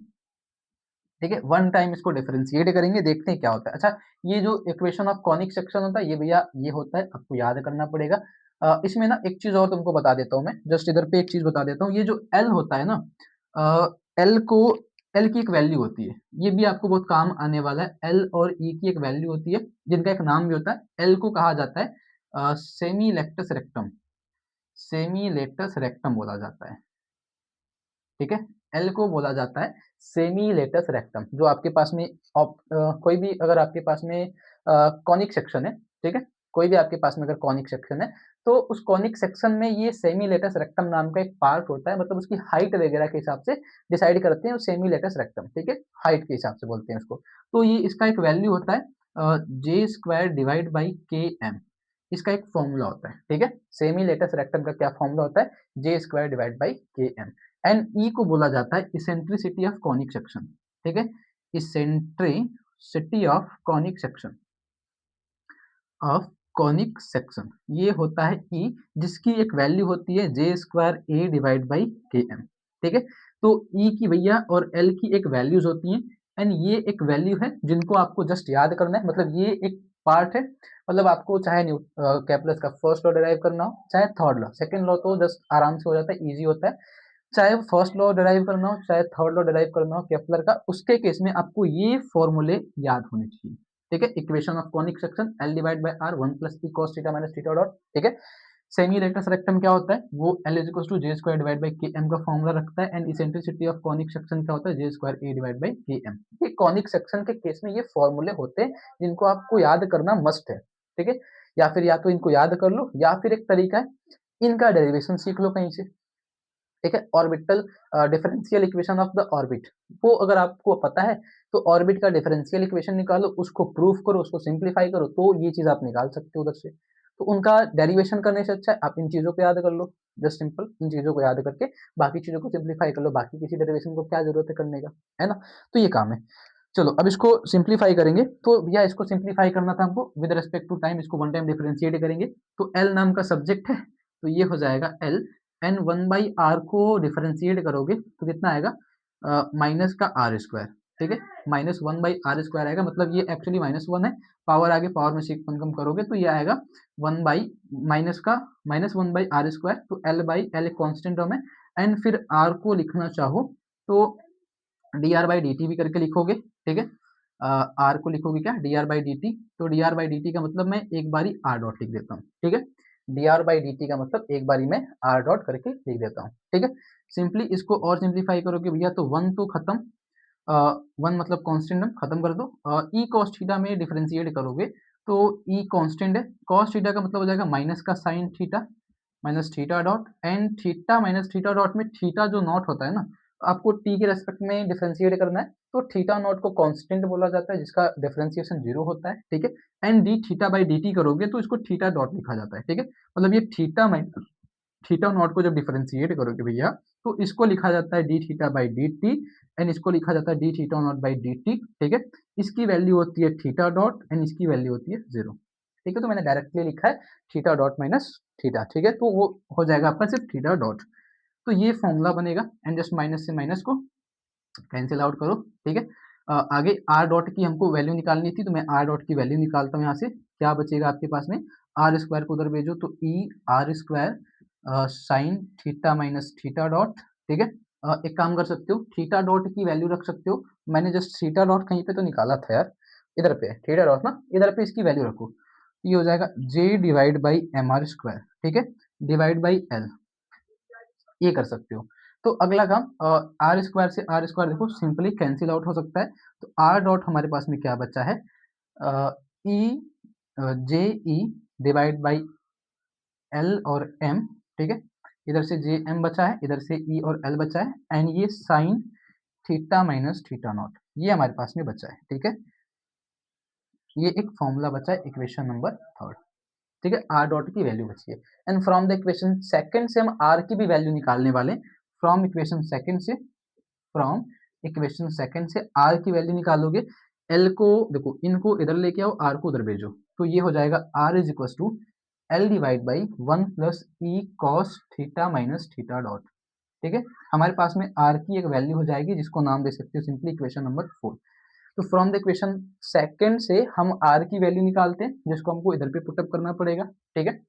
ठीक है, वन टाइम इसको डिफरेंशिएट करेंगे, देखते हैं क्या होता है। अच्छा, ये जो इक्वेशन ऑफ कॉनिक सेक्शन होता है ये भैया ये होता है, आपको याद करना पड़ेगा। इसमें ना एक चीज और तुमको बता देता हूँ मैं, जस्ट इधर पे एक चीज बता देता हूँ, ये जो एल होता है ना, एल को एल की एक वैल्यू होती है, ये भी आपको बहुत काम आने वाला है, एल और ई की एक वैल्यू होती है जिनका एक नाम भी होता है, एल को कहा जाता है semi lettuce rectum, semi lettuce rectum बोला जाता है, ठीक है। एल को बोला जाता है सेमी लेटस रेक्टम। जो आपके पास में कोई भी अगर आपके पास में कॉनिक सेक्शन है, ठीक है? कोई भी आपके पास में अगर कॉनिक सेक्शन है, तो उस कॉनिक सेक्शन में ये सेमी लेटस रेक्टम नाम का एक पार्ट होता है, मतलब उसकी हाइट वगैरह के हिसाब से डिसाइड करते हैं सेमी लेटस रेक्टम, ठीक है? हाइट के हिसाब से बोलते हैं उसको। तो ये इसका एक वैल्यू होता है J square divide by K M. इसका एक फॉर्मूला होता है, ठीक है? सेमी लेटस रेक्टम का क्या फॉर्मूला होता है? J square divide by K M. And ई को बोला जाता है इसेंट्रिसिटी ऑफ कॉनिक सेक्शन, ठीक है? Eccentricity of conic section of conic section ये होता है ई, जिसकी एक वैल्यू होती है J square A divide by K M, ठीक है? तो ई की भैया और एल की एक वैल्यूज होती हैं, एंड ये एक वैल्यू है जिनको आपको जस्ट याद करना है। मतलब ये एक पार्ट है, मतलब आपको चाहे कैपलस का फर्स्ट लॉ डिराइव करना हो, चाहे थर्ड लॉ, सेकंड लॉ तो जस्ट आराम से हो जाता है, इजी होता है। चाहे फर्स्ट लॉ डिराइव करना हो, चाहे थर्ड लॉ डिराइव करना हो केपलर का, उसके केस में आपको ये फॉर्मूले याद होने चाहिए, ठीक है? Equation of conic section L divide by R 1 plus E cos theta minus theta dot, ठीक है? सेमी रेक्टस रेक्टम क्या होता है? वो L is equal to J square divide by K M का फॉर्मूला रखता है। And eccentricity of conic section क्या होता है? J square A divide by K M. ये कॉनिक सेक्शन के केस में ये फॉर्मूले होते हैं जिनको आपको याद करना मस्ट है, ठीक है? या फिर या तो इनको याद कर लो, या फिर एक तरीका है इनका डेरिवेशन सीख लो कहीं से, ठीक है? Orbital differential equation of the orbit, वो अगर आपको पता है तो ऑर्बिट का डिफरेंशियल इक्वेशन निकालो, उसको प्रूफ करो, उसको सिंप्लीफाई करो, तो ये चीज आप निकाल सकते हो उधर से। तो उनका डेरिवेशन करने से अच्छा है आप इन चीजों को याद कर लो, जस्ट सिंपल इन चीजों को याद करके बाकी चीजों को सिंप्लीफाई कर लो, बाकी किसी डेरिवेशन को क्या जरूरत है करने का, है ना? तो ये काम है। चलो अब इसको सिंप्लीफाई करेंगे, तो भैया इसको सिंप्लीफाई करना था हमको विद रिस्पेक्ट टू टाइम, इसको वन टाइम डिफरेंशिएट करेंगे। तो एल नाम का सब्जेक्ट है, तो ये हो जाएगा L, N one by R को डिफरेंशिएट करोगे तो कितना आएगा? माइनस का आर स्क्वायर, ठीक है? Minus one by R square आएगा, मतलब ये एक्चुअली माइनस वन है, पावर आगे पावर में सीक कम करोगे तो ये आएगा वन बाई माइनस का minus one by R square, तो एल बाई एल एक कॉन्स्टेंट टर्म है। एंड फिर आर को लिखना चाहो तो D R by D T भी करके लिखोगे, ठीक है? आर को लिखोगे क्या? D R by D T. तो D R by D T का मतलब मैं एक बारी आर डॉट लिख देता हूँ, ठीक है? D R by D T का मतलब एक बारी मैं आर डॉट करके लिख देता हूँ, ठीक है? सिंपली इसको और सिंप्लीफाई करोगे भैया तो वन तो खत्म, वन मतलब कांस्टेंट है, खत्म कर दो। ई cos थीटा में डिफरेंशिएट करोगे तो ई कांस्टेंट है, cos थीटा का मतलब हो जाएगा माइनस का sign theta minus theta dot, and theta minus theta dot में थीटा जो नॉट होता है ना, आपको टी के रेस्पेक्ट में डिफरेंशिएट करना है, तो थीटा नॉट को कांस्टेंट बोला जाता है जिसका डिफरेंशिएशन जीरो होता है, ठीक है? And D theta by D T करोगे तो इसको थीटा डॉट लिखा जाता है, ठीक है? मतलब ये थीटा माइनस थीटा नॉट को जब डिफरेंशिएट करोगे भैया तो इसको लिखा जाता है D theta by D T, and इसको लिखा जाता है D theta naught by D T, ठीक है? इसकी वैल्यू होती है थीटा डॉट एंड इसकी वैल्यू होती है जीरो, ठीक है? तो मैंने डायरेक्टली लिखा है थीटा डॉट माइनस थीटा, ठीक है? तो वो हो जाएगा आपका सिर्फ थीटा डॉट। तो ये फॉर्मूला बनेगा, एंड जस्ट माइनस से माइनस को कैंसिल आउट करो, ठीक है? आगे आर डॉट की हमको वैल्यू निकालनी थी, तो मैं आर डॉट की वैल्यू निकालता हूँ यहाँ से। क्या बचेगा आपके पास में? आर स्क्वायर को उधर भेजो तो E R square sine theta minus theta dot, ठीक है? एक काम कर सकते हो, थीटा डॉट की वैल्यू रख सकते हो। मैंने जस्ट थीटा डॉट कहीं पे तो निकाला था यार, इधर पे थीटा डॉट ना, इधर पे इसकी वैल्यू रखो। ये हो जाएगा J divide by M R square, ठीक है? डिवाइड बाई एल, ये कर सकते हो। तो अगला काम आर स्क्वायर से आर स्क्वायर देखो सिंपली कैंसिल आउट हो सकता है, तो आर डॉट हमारे पास में क्या बचा है? ई जे ई डिवाइड बाई एल और एम, ठीक है? इधर से जे एम बचा है, इधर से ई और एल बचा है, एंड ये sign theta minus theta naught ये हमारे पास में बचा है, ठीक है? ये एक फॉर्मूला बचा है इक्वेशन नंबर थर्ड, ठीक है? आर डॉट की वैल्यू बची है, and from the equation second से हम आर की भी वैल्यू निकालने वाले हैं। फ्रॉम इक्वेशन सेकंड से फ्रॉम इक्वेशन सेकंड से आर की वैल्यू निकालोगे। एल को देखो, इनको इधर लेके आओ, आर को उधर भेजो, तो ये हो जाएगा R is equal to L divide by one plus E cos theta minus theta dot, ठीक है? हमारे पास में आर की एक वैल्यू हो जाएगी जिसको नाम दे सकते हो सिंपली इक्वेशन नंबर फोर। तो फ्रॉम द इक्वेशन सेकंड से हम आर की वैल्यू निकालते हैं जिसको हमको इधर पे पुटअप करना पड़ेगा, ठीक है?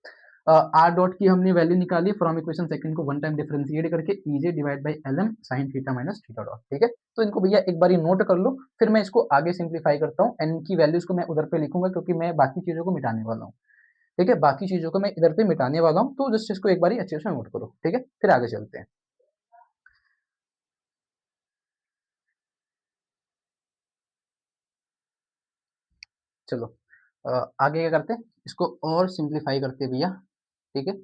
आर डॉट की हमने वैल्यू निकाली फ्रॉम इक्वेशन सेकंड को वन टाइम डिफरेंशिएट करके E J divide by L M sine theta minus theta dot, ठीक है? तो इनको भैया एक बार नोट कर लो, फिर मैं इसको आगे सिंप्लीफाई करता हूँ, एन की वैल्यूज को मैं उधर पे लिखूंगा क्योंकि मैं बाकी चीजों को मिटाने वाला हूँ, ठीक है? बाकी चीजों को मैं इधर पे मिटाने वाला हूँ, तो जस्ट इसको एक बार अच्छे से नोट करो, ठीक है? फिर आगे चलते हैं। चलो आगे क्या करते हैं, इसको और सिंप्लीफाई करते हैं भैया, ठीक है।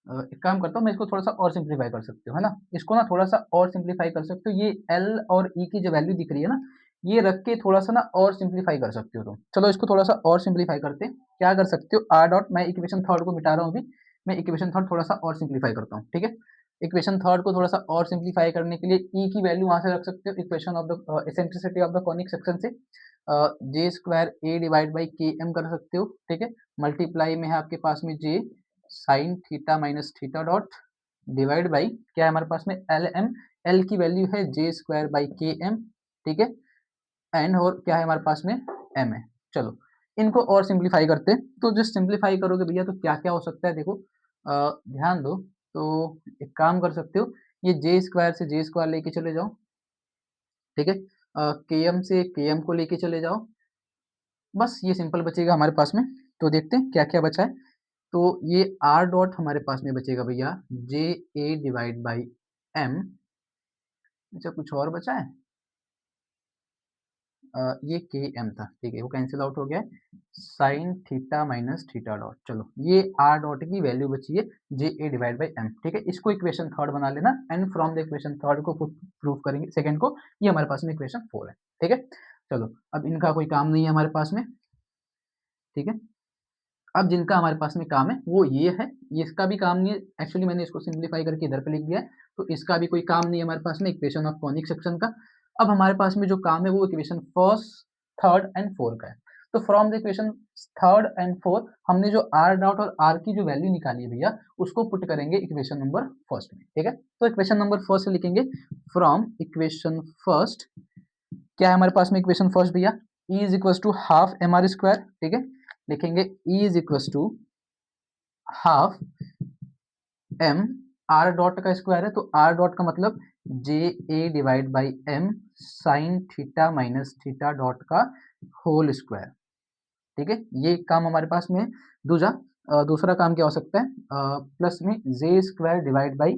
एक काम करता हूँ, मैं इसको थोड़ा सा और सिंप्लीफाई कर सकती हूँ, है ना। इसको ना थोड़ा सा और सिंप्लीफाई कर सकते हो, ये एल और ई की जो वैल्यू दिख रही है ना, ये रख के थोड़ा सा ना और सिंप्लीफाई कर सकते हो तुम। चलो इसको थोड़ा सा और सिंप्लीफाई करते हैं। क्या कर सकते हो, आर डॉट, मैं इक्वेशन थर्ड को मिटा रहा हूँ अभी, मैं इक्वेशन थर्ड थोड़ा सा और सिंप्लीफाई करता हूँ, ठीक है। इक्वेशन थर्ड को थोड़ा सा और सिंप्लीफाई करने के लिए ई की वैल्यू वहां से रख सकते हो, equation of the eccentricity of the conic section से J square A divide by K M कर सकते हो, ठीक है। मल्टीप्लाई में है आपके पास में J sine theta minus theta dot divide by क्या है हमारे पास में एल एम, एल की वैल्यू है J square by K M, ठीक है। एंड और क्या है हमारे पास में एम है। चलो इनको और सिंप्लीफाई करते हैं। तो जो सिंप्लीफाई करोगे भैया तो क्या क्या हो सकता है, देखो ध्यान दो। तो एक काम कर सकते हो, ये जे स्क्वायर से जे स्क्वायर लेके चले जाओ, ठीक है। के एम से के एम को लेके चले जाओ, बस ये सिंपल बचेगा हमारे पास में। तो देखते हैं क्या क्या बचा है। तो ये आर डॉट हमारे पास में बचेगा भैया जे ए डिवाइड बाई एम। अच्छा कुछ और बचा है, ये के एम था, ठीक है, वो कैंसिल आउट हो गया है, sign theta minus theta dot. चलो ये आर डॉट की वैल्यू बची है जे ए डिवाइड बाई एम, ठीक है। इसको इक्वेशन थर्ड बना लेना and from the equation third को प्रूव करेंगे सेकंड को, ये हमारे पास में इक्वेशन फोर है, ठीक है। चलो अब इनका कोई काम नहीं है हमारे पास में, ठीक है। अब जिनका हमारे पास में काम है वो ये है, ये इसका भी काम नहीं है, एक्चुअली मैंने इसको सिंप्लीफाई करके इधर पे लिख दिया है, तो इसका भी कोई काम नहीं है हमारे पास में इक्वेशन ऑफ कॉनिक सेक्शन का। अब हमारे पास में जो काम है वो equation first third and four का है। तो from the equation third and four हमने जो आर डॉट और आर की जो वैल्यू निकाली है भैया उसको पुट करेंगे इक्वेशन नंबर फर्स्ट में, ठीक है। तो इक्वेशन नंबर फर्स्ट से लिखेंगे फ्रॉम इक्वेशन फर्स्ट, क्या है हमारे पास में इक्वेशन फर्स्ट भैया, E is equal to half M R square, ठीक है। लिखेंगे E is equal to half M, R dot का स्क्वायर है तो आर डॉट का मतलब J A divide by M sine theta minus theta dot का होल स्क्वायर, ठीक है। ये काम हमारे पास में है। दूसरा दूसरा काम क्या हो सकता है, प्लस में J square divide by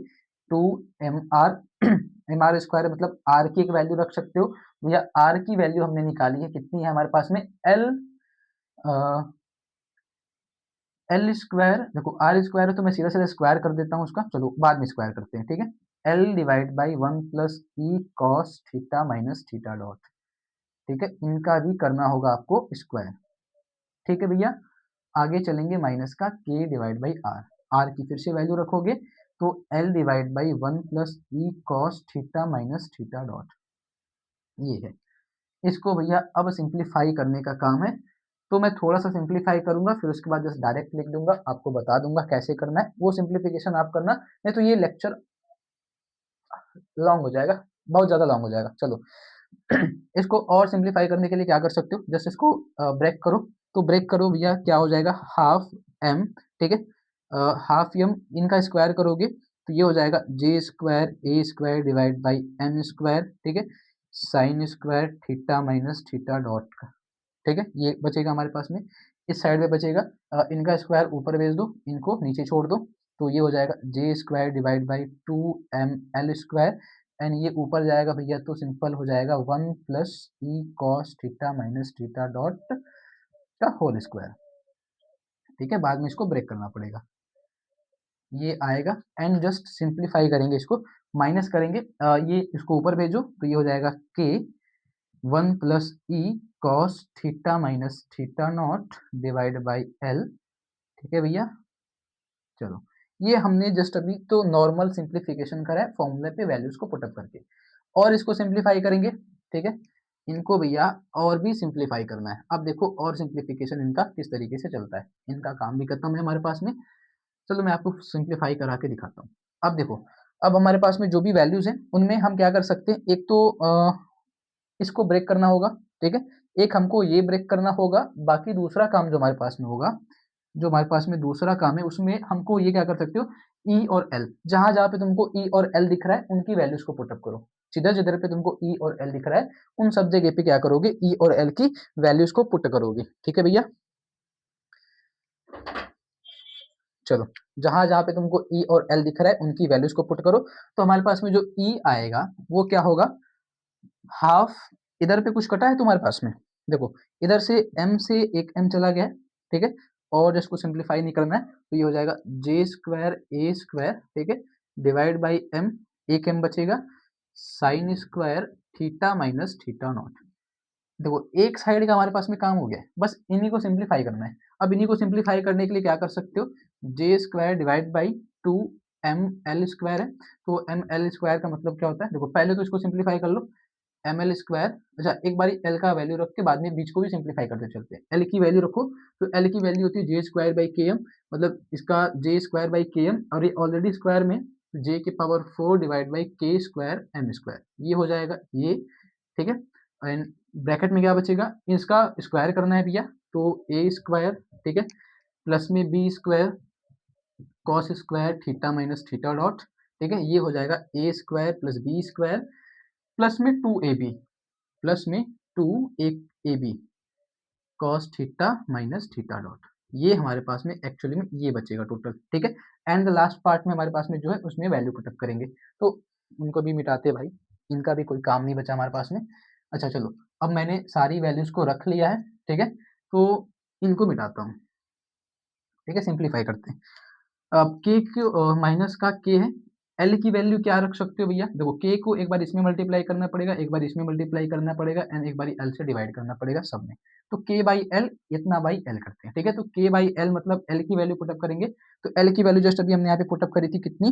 two M R, M R square मतलब आर की एक वैल्यू रख सकते हो या आर की वैल्यू हमने निकाली है, कितनी है हमारे पास में एल, एल स्क्वायर, देखो आर स्क्वायर है तो मैं सीधा सीधा स्क्वायर कर देता हूँ उसका, चलो बाद में स्क्वायर करते हैं, ठीक है। L divide by one plus E cos theta minus theta dot, ठीक है। इनका भी करना होगा आपको स्क्वायर, ठीक है भैया। आगे चलेंगे माइनस का के डिवाइड बाई आर, आर की फिर से वैल्यू रखोगे तो L divide by one plus E cos theta minus theta dot, ये है। इसको भैया अब सिंप्लीफाई करने का काम है, तो मैं थोड़ा सा सिंप्लीफाई करूंगा फिर उसके बाद जस्ट डायरेक्ट लिख दूंगा, आपको बता दूंगा कैसे करना है, वो सिंप्लीफिकेशन आप करना, नहीं तो ये लेक्चर लॉन्ग हो जाएगा, बहुत ज़्यादा लॉन्ग हो जाएगा। चलो इसको और सिंप्लीफाई करने के लिए क्या कर सकते हो, जस्ट इसको ब्रेक करो, तो ब्रेक करो भैया क्या हो जाएगा हाफ एम, ठीक है। हाफ एम इनका स्क्वायर करोगे तो ये हो जाएगा J square A square divide by M square, ठीक है, sine square theta minus theta dot का, ठीक है। ये बचेगा हमारे पास में, इस साइड में बचेगा इनका स्क्वायर ऊपर भेज दो, इनको नीचे छोड़ दो, तो ये हो जाएगा J square divide by two M L square, and ये ऊपर जाएगा भैया तो सिंपल हो जाएगा one plus E cos theta minus theta dot का होल स्क्वायर, ठीक है। बाद में इसको ब्रेक करना पड़ेगा, ये आएगा एंड जस्ट सिंप्लीफाई करेंगे, इसको माइनस करेंगे, ये इसको ऊपर भेजो तो ये हो जाएगा के one plus E cos theta minus theta not divide by L, ठीक है भैया। चलो ये हमने जस्ट अभी तो नॉर्मल सिंप्लीफिकेशन करा है फॉर्मूले पे वैल्यूज को पुटअप करके, और इसको सिंप्लीफाई करेंगे, ठीक है। इनको भैया और भी सिंप्लीफाई करना है, अब देखो और सिंप्लीफिकेशन इनका किस तरीके से चलता है, इनका काम भी खत्म है हमारे पास में। चलो मैं आपको सिंप्लीफाई करा के दिखाता हूँ। अब देखो, अब हमारे पास में जो भी वैल्यूज हैं उनमें हम क्या कर सकते हैं, एक तो इसको ब्रेक करना होगा, ठीक है। एक हमको ये ब्रेक करना होगा, बाकी दूसरा काम जो हमारे पास में होगा, जो हमारे पास में दूसरा काम है उसमें हमको ये क्या कर सकते हो, ई और एल, जहां जहां पे तुमको ई और एल दिख रहा है उनकी वैल्यूज को पुटअप करो, जिधर जिधर पे तुमको ई और एल दिख रहा है उन सब जगह पे क्या करोगे, ई और एल की वैल्यूज को पुट करोगे, ठीक है भैया। चलो, जहाँ-जहाँ पे तुमको ई और एल दिख रहा है उनकी वैल्यूज़ को पुट करो, तो हमारे पास में जो ई आएगा वो क्या होगा, हाफ, इधर पे कुछ कटा है तुम्हारे पास में? देखो, इधर से m से एक m चला गया है, ठीक है? और इसको सिम्प्लीफाई नहीं करना है, तो ये हो जाएगा j स्क्वायर a स्क्वायर, ठीक है? डिवाइड बाई m, एक m बचेगा, sine square theta minus theta not. देखो, एक साइड का हमारे पास में काम हो गया है, बस इन्हीं को सिम्प्लीफाई करना है। अब इन्हीं को सिम्प्लीफाई करने के लिए क्या कर सकते हो, j square divide by 2ml square है, तो ml स्क्वायर का मतलब क्या होता है? देखो, पहले तो इसको सिम्प्लीफाई कर लो, ml स्क्वायर, अच्छा एक बारी l का वैल्यू रख के बाद में बीच को भी सिंप्लीफाई करते चलते हैं। l की वैल्यू रखो, तो l की वैल्यू होती है j square by K M, मतलब इसका j square by K M, और ये ऑलरेडी स्क्वायर में j की power 4 divide by K square M square, ये हो जाएगा ये, ठीक है? एंड ब्रैकेट में क्या बचेगा, इसका स्क्वायर करना है भैया, तो a स्क्वायर, ठीक है, प्लस में b square cos square theta minus theta dot, ठीक है, ये हो जाएगा a square plus b square plus में 2ab, प्लस में 2ab cos theta minus theta dot, ये हमारे पास में एक्चुअली में ये बचेगा टोटल, ठीक है? एंड द लास्ट पार्ट में हमारे पास में जो है उसमें वैल्यू पुटअप करेंगे, तो उनको भी मिटाते भाई, इनका भी कोई काम नहीं बचा हमारे पास में। अच्छा चलो, अब मैंने सारी वैल्यूज को रख लिया है, ठीक है, तो इनको मिटाता हूँ, ठीक है, सिंप्लीफाई करते हैं। अब के माइनस का के है, एल की वैल्यू क्या रख सकते हो भैया, देखो के को एक बार इसमें मल्टीप्लाई करना पड़ेगा, एक बार इसमें मल्टीप्लाई करना पड़ेगा, एंड एक बार एल से डिवाइड करना पड़ेगा सब में, तो के बाई एल, इतना बाई एल करते हैं, ठीक है? तो के बाई एल मतलब एल की वैल्यू पुटअप करेंगे, तो एल की वैल्यू जस्ट अभी हमने यहाँ पे पुटअप करी थी कितनी,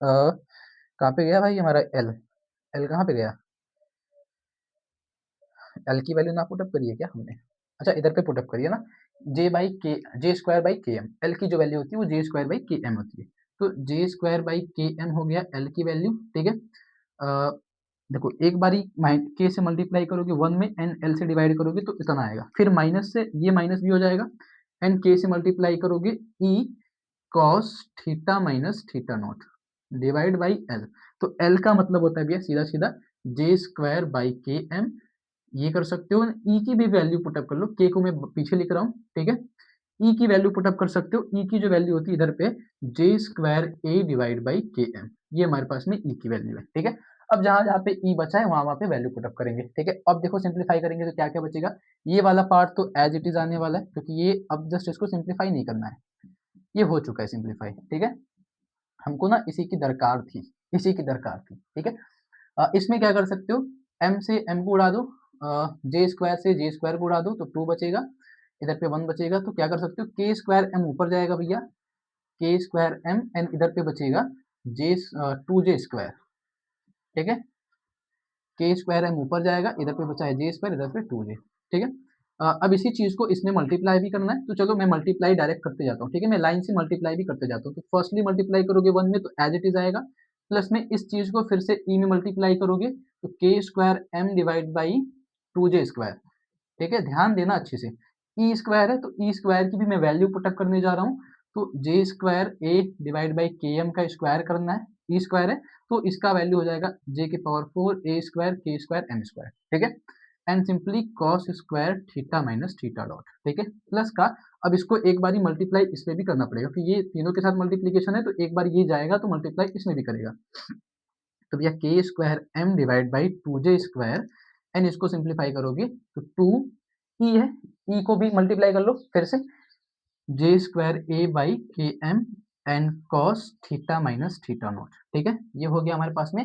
कहाँ पे गया भाई हमारा एल, एल कहाँ पे गया, एल की वैल्यू ना पुटअप करी है क्या हमने, अच्छा इधर पे पुटअप करिए ना, जे बाई के, जे square by K M, L की जो वैल्यू होती है वो जे स्क्वायर बाई के एम होती है, तो जे स्क्वायर बाई के एम हो गया एल की वैल्यू, ठीक है? अ, देखो, एक बारी के से मल्टीप्लाई करोगे 1 में, एंड एल से डिवाइड करोगे तो इतना आएगा, फिर माइनस से ये माइनस भी हो जाएगा, एंड के से मल्टीप्लाई करोगे ई cos theta minus theta not divide by L, तो एल का मतलब होता है भैया सीधा सीधा जे स्क्वायर बाई के एम, ये कर सकते हो, ई की भी वैल्यू पुटअप कर लो, के को मैं पीछे लिख रहा हूँ, ठीक है? ई की वैल्यू पुटअप कर सकते हो, ई की जो वैल्यू होती है इधर पे जे square A divide by K M, ये हमारे पास में ई की वैल्यू है, ठीक है? अब जहां जहां पे ई बचा है वहां वहां पे वैल्यू पुटअप करेंगे, ठीक है? अब देखो, सिंप्लीफाई करेंगे तो क्या क्या बचेगा, ये वाला पार्ट तो एज इट इज आने वाला है, क्योंकि ये अब जस्ट इसको सिंप्लीफाई नहीं करना है, ये हो चुका है सिंप्लीफाई, ठीक है? हमको ना इसी की दरकार थी, इसी की दरकार थी, ठीक है? इसमें क्या कर सकते हो, m से m को उड़ा दो, जे स्क्वायर से जे स्क्वायर को उड़ा दो, तो 2 बचेगा, इधर पे 1 बचेगा, तो क्या कर सकते हो, के स्क्वायर m ऊपर जाएगा भैया, के स्क्वायर m, एंड इधर पे बचेगा जे 2j स्क्वायर, ठीक है? के स्क्वायर m ऊपर जाएगा, इधर पे बचा है जे स्क्वायर, इधर पे 2j, ठीक है? अब इसी चीज को इसमें मल्टीप्लाई भी करना है, तो चलो मैं मल्टीप्लाई डायरेक्ट करते जाता हूँ, ठीक है? मैं लाइन से मल्टीप्लाई भी करते जाता हूँ, तो फर्स्टली मल्टीप्लाई करोगे 1 में तो एज इट इज आएगा, प्लस में इस चीज को फिर से ई में मल्टीप्लाई करोगे, तो K square M divide by 2j square, ठीक है? ध्यान देना अच्छे से, ई स्क्वायर है तो ई स्क्वायर की भी मैं वैल्यू पुटअप करने जा रहा हूँ, तो जे square A divide by K M का स्क्वायर करना है, ई स्क्वायर है, तो इसका वैल्यू हो जाएगा जे की पावर 4 ए स्क्वायर के स्क्वायर एम स्क्वायर, ठीक है? And simply cos square theta minus theta dot, ठीक है, प्लस का, अब इसको एक बार मल्टीप्लाई इसमें भी करना पड़ेगा, क्योंकि ये तीनों के साथ मल्टीप्लीकेशन है, तो एक बार ये जाएगा तो मल्टीप्लाई इसमें भी करेगा, तो भैया K square M divide by 2j square, and इसको सिंप्लीफाई करोगे तो 2 ई है, ई को भी मल्टीप्लाई कर लो फिर से, J square A by K M and cos theta minus theta naught, ठीक है? ये हो गया हमारे पास में,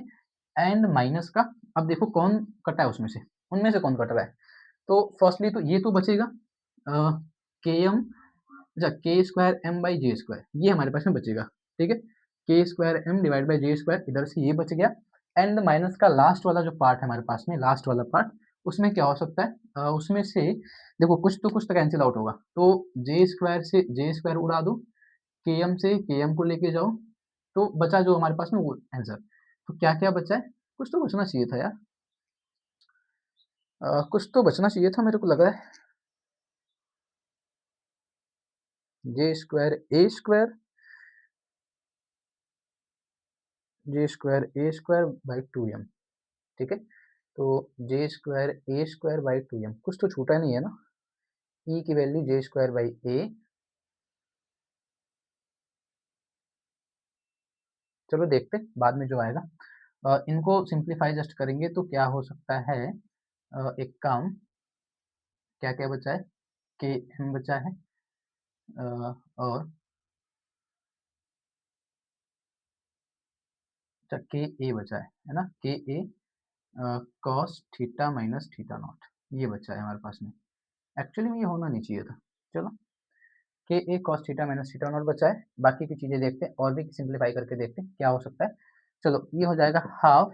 एंड माइनस का, अब देखो कौन कटा है उसमें से, उनमें से कौन कट रहा है, तो फर्स्टली तो ये तो बचेगा के एम, अच्छा K square M by J square, ये हमारे पास में बचेगा, ठीक है? K square M divide by J square, इधर से ये बच गया, एंड माइनस का लास्ट वाला जो पार्ट है हमारे पास में, लास्ट वाला पार्ट, उसमें क्या हो सकता है, उसमें से देखो कुछ तो कैंसिल आउट होगा, तो जे स्क्वायर से जे स्क्वायर उड़ा दो, के एम से के एम को लेके जाओ, तो बचा जो हमारे पास में वो आंसर, तो क्या क्या बचा है, कुछ तो बचना चाहिए था यार, कुछ तो बचना चाहिए था, मेरे को लग रहा है J square A square, J square A square by 2m, ठीक है? तो जे square A square by 2m, कुछ तो छूटा नहीं है ना, ई की वैल्यू जे स्क्वायर बाई ए चलो देखते बाद में जो आएगा। इनको सिंप्लीफाई जस्ट करेंगे तो क्या हो सकता है, एक काम, क्या क्या बचा है, के एम बचा है, और के ए बचा है ना, K A cos theta minus theta naught, ये बचा है हमारे पास में। एक्चुअली में ये होना नहीं चाहिए था। चलो, K A cos theta minus theta naught बचा है। बाकी की चीजें देखते हैं और भी सिंप्लीफाई करके देखते हैं क्या हो सकता है। चलो, ये हो जाएगा half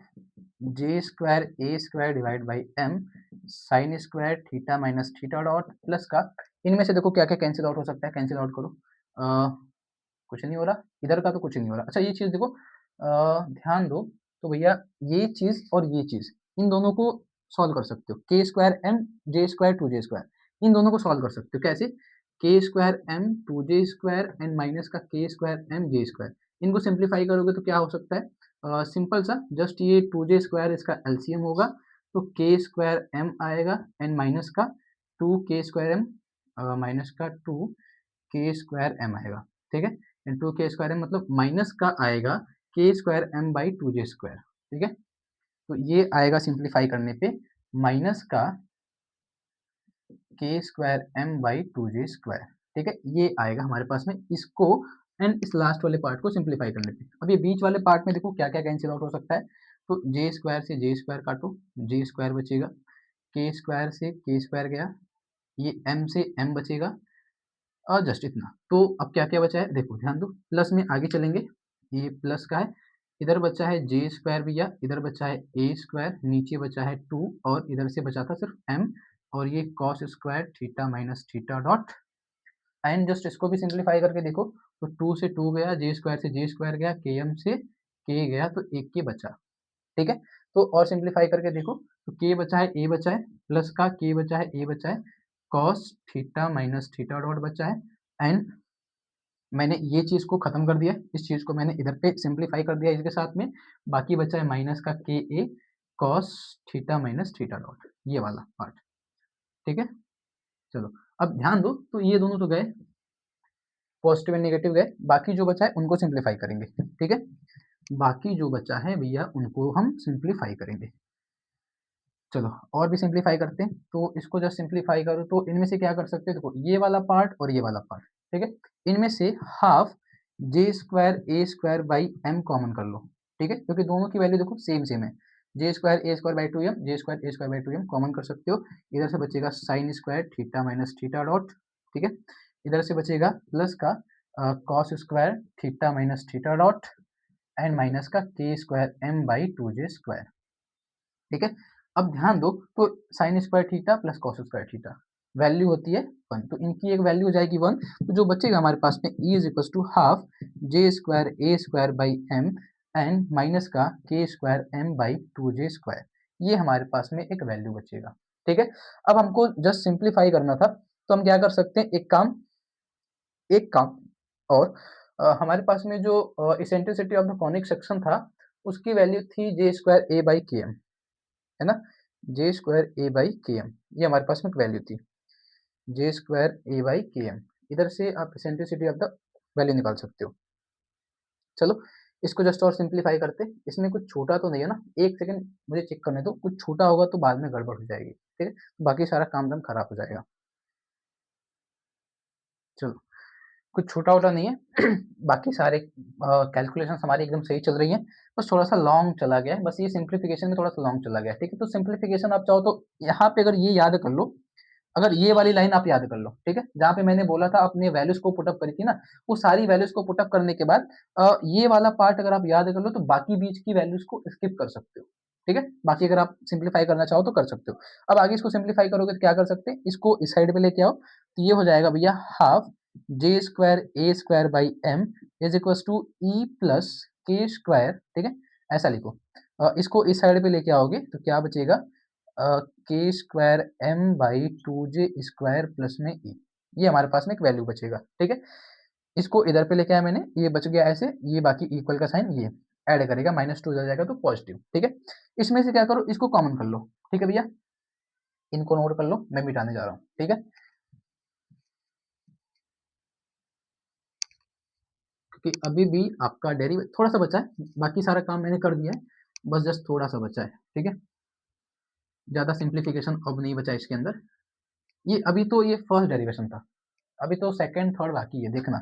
J square A square divide by M sine square theta minus theta dot plus का, इनमें से देखो क्या क्या कैंसिल आउट हो सकता है, कैंसिल आउट करो। कुछ नहीं हो रहा, इधर का तो कुछ नहीं हो रहा। अच्छा, ये चीज देखो, ध्यान दो, तो भैया ये चीज और ये चीज, इन दोनों को सॉल्व कर सकते हो। K square M J square to J square, इन दोनों को सॉल्व कर सकते हो कैसे, K square M to J square and minus का K square M J square, इनको सिंप्लीफाई करोगे तो क्या हो सकता है, सिंपल सा, जस्ट ये टू जे स्क्वायर इसका एलसीएम होगा, तो के स्क्वायर एम आएगा एंड माइनस का two K square M, minus का टू के स्क्वायर एम आएगा, ठीक है। And two K square M मतलब माइनस का आएगा K square M by two J square, ठीक है। तो ये आएगा सिंप्लीफाई करने पे माइनस का K square M by two J square, ठीक है, ये आएगा हमारे पास में इसको। एंड इस लास्ट वाले पार्ट को सिंप्लीफाई करने पे, अब ये बीच वाले पार्ट में देखो क्या क्या कैंसिल आउट हो सकता है। तो जे स्क्वायर से जे स्क्वायर काटो, जे स्क्वायर बचेगा, के स्क्वायर से के स्क्वायर गया, ये एम से एम बचेगा, और जस्ट इतना। तो अब क्या क्या बचा है देखो, ध्यान दो, प्लस में आगे चलेंगे, ये प्लस का है, इधर बचा है जे स्क्वायर भैया, इधर बचा है ए स्क्वायर, नीचे बचा है टू, और इधर से बचा था सिर्फ एम, और ये cos square theta minus theta dot. And just इसको भी सिंप्लीफाई करके देखो, तो टू से टू गया, जे स्क्वायर से जे स्क्वायर गया, के एम से के गया, तो एक के बचा, ठीक है। तो और सिंप्लीफाई करके देखो, तो के बचा है ए बचा है, प्लस का के बचा है ए बचा है, cos theta minus theta dot बचा है। एंड मैंने ये चीज को खत्म कर दिया, इस चीज को मैंने इधर पे सिंप्लीफाई कर दिया इसके साथ में, बाकी बचा है माइनस का K A cos theta minus theta dot, ये वाला पार्ट, ठीक है। चलो, अब ध्यान दो, तो ये दोनों तो गए, पॉजिटिव एंड नेगेटिव गए, बाकी जो बचा है उनको सिंप्लीफाई करेंगे, ठीक है। बाकी जो बचा है भैया उनको हम सिंप्लीफाई करेंगे। चलो, और भी सिंप्लीफाई करते हैं, तो इसको जस्ट सिंप्लीफाई करो, तो इनमें से क्या कर सकते हो, देखो ये वाला पार्ट और ये वाला पार्ट, ठीक है। इनमें से half J square A square by M common कर लो, ठीक है, क्योंकि दोनों की वैल्यू देखो सेम सेम है। J square A square by two M, J square A square by two M common कर सकते हो। इधर से बचेगा sine square theta minus theta dot, ठीक है। इधर से बचेगा प्लस का cos square theta minus theta dot, and minus का K square M by two J square, ठीक है। अब ध्यान दो, तो sine square theta plus cos square theta value होती है वन, तो इनकी एक वैल्यू हो जाएगी वन, तो जो बचेगा हमारे पास में E is equal to half J square A square by M and minus का K square M by two J square, ये हमारे पास में एक वैल्यू बचेगा, ठीक है। अब हमको जस्ट सिंप्लीफाई करना था, तो हम क्या कर सकते हैं, एक काम और, हमारे पास में जो eccentricity of the conic section था, उसकी वैल्यू थी जे square A by K M, है ना, जे square A by K M, ये हमारे पास में एक वैल्यू थी, जे square A by K M. इधर से आप इसेंट्रिसिटी ऑफ द वैल्यू निकाल सकते हो। चलो, इसको जस्ट और सिंप्लीफाई करते हैं, इसमें कुछ छोटा तो नहीं है ना, एक सेकंड मुझे चेक करने दो, कुछ छोटा होगा तो बाद में गड़बड़ हो जाएगी, ठीक है, बाकी सारा काम दाम खराब हो जाएगा। चलो, कुछ छोटा-वोटा नहीं है, बाकी सारे कैलकुलेशंस हमारी एकदम सही चल रही हैं, बस थोड़ा-सा लॉन्ग चला गया है, बस ये सिम्प्लिफिकेशन में थोड़ा-सा लॉन्ग चला गया है, ठीक है? तो सिम्प्लिफिकेशन आप चाहो तो यहाँ पे अगर ये याद कर लो, अगर ये वाली लाइन आप याद कर लो, ठीक है? जहाँ पे मैंने बोला था अपने वैल्यूज़ को पुट अप करी थी ना, वो सारी वैल्यूज़ को पुट अप करने के बाद ये वाला पार्ट अगर आप याद कर लो, तो बाकी बीच की वैल्यूज़ को स्किप कर सकते हो, ठीक है? बाकी अगर आप सिम्प्लीफाई करना चाहो तो कर सकते हो। अब आगे इसको सिम्प्लीफाई करोगे तो क्या कर सकते हैं, इसको इस साइड पे लेके आओ, तो ये हो जाएगा भैया half J square A square by M is equal to E plus K square, ठीक है, ऐसा लिखो। इसको इस साइड पे लेके आओगे तो क्या बचेगा, K square M by two J square plus में ई, ये हमारे पास में एक वैल्यू बचेगा, ठीक है। इसको इधर पे लेके आया मैंने, ये बच गया ऐसे, ये बाकी इक्वल का साइन ये ऐड करेगा, माइनस टू इधर जाएगा तो पॉजिटिव, ठीक है। इसमें से क्या करो, इसको कॉमन कर लो, ठीक है भैया, इनको नोट कर लो, मैं मिटाने जा रहा हूँ, ठीक है। क्योंकि अभी भी आपका डेरिवेटिव थोड़ा सा बचा है, बाकी सारा काम मैंने कर दिया है, बस जस्ट थोड़ा सा बचा है, ठीक है। ज़्यादा सिंप्लीफिकेशन अब नहीं बचा इसके अंदर। ये अभी तो ये फर्स्ट डेरिवेशन था, अभी तो सेकंड थर्ड बाकी है देखना।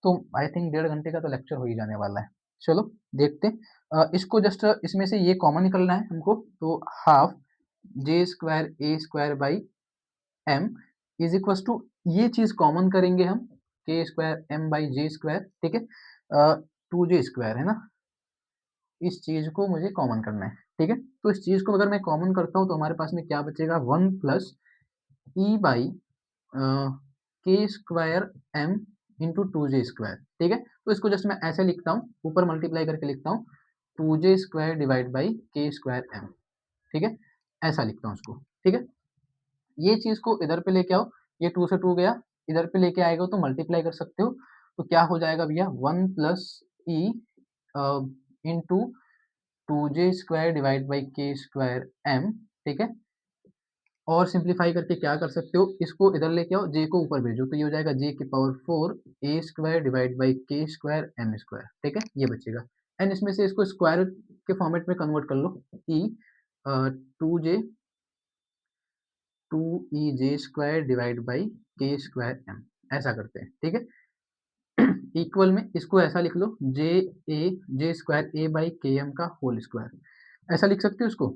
तो आई थिंक 1.5 घंटे का तो लेक्चर हो ही जाने वाला है। चलो देखते हैं। इसको जस्ट इसमें से ये कॉमन निकलना है हमको, तो half J square A square by M is equal to, ये चीज़ कॉमन करेंगे हम, K square M by J square, ठीक है। 2 जे स्क्वायर है ना, इस चीज़ को मुझे कॉमन करना है, ठीक है। तो इस चीज़ को अगर मैं कॉमन करता हूँ तो हमारे पास में क्या बचेगा, 1 plus E by K square M into 2 J square, ठीक है। तो इसको जस्ट मैं ऐसे लिखता हूँ, ऊपर मल्टीप्लाई करके लिखता हूँ, 2 J square divide by K square M, ठीक है। ऐसा लिखता हूँ उसको, ठीक है। ये चीज़ को इधर पे लेके आओ, ये 2 से 2 गया, इधर पे लेके आएगा तो मल्टीप्लाई कर सकते हो, तो क्या हो जाएगा भैया, 1 plus E into 2 J square divide by K square M, ठीक है। और सिंप्लीफाई करके क्या कर सकते हो, इसको इधर लेके आओ, जे को ऊपर भेजो, तो ये हो जाएगा जे की power 4 A square divide by K square M square, ठीक है, ये बचेगा। एंड इसमें से इसको स्क्वायर के फॉर्मेट में कन्वर्ट कर लो, ई 2 जे 2 E J square divide by K square M, ऐसा करते हैं, ठीक है। इक्वल में इसको ऐसा लिख लो, जे square A by K M का होल स्क्वायर, ऐसा लिख सकते हो इसको।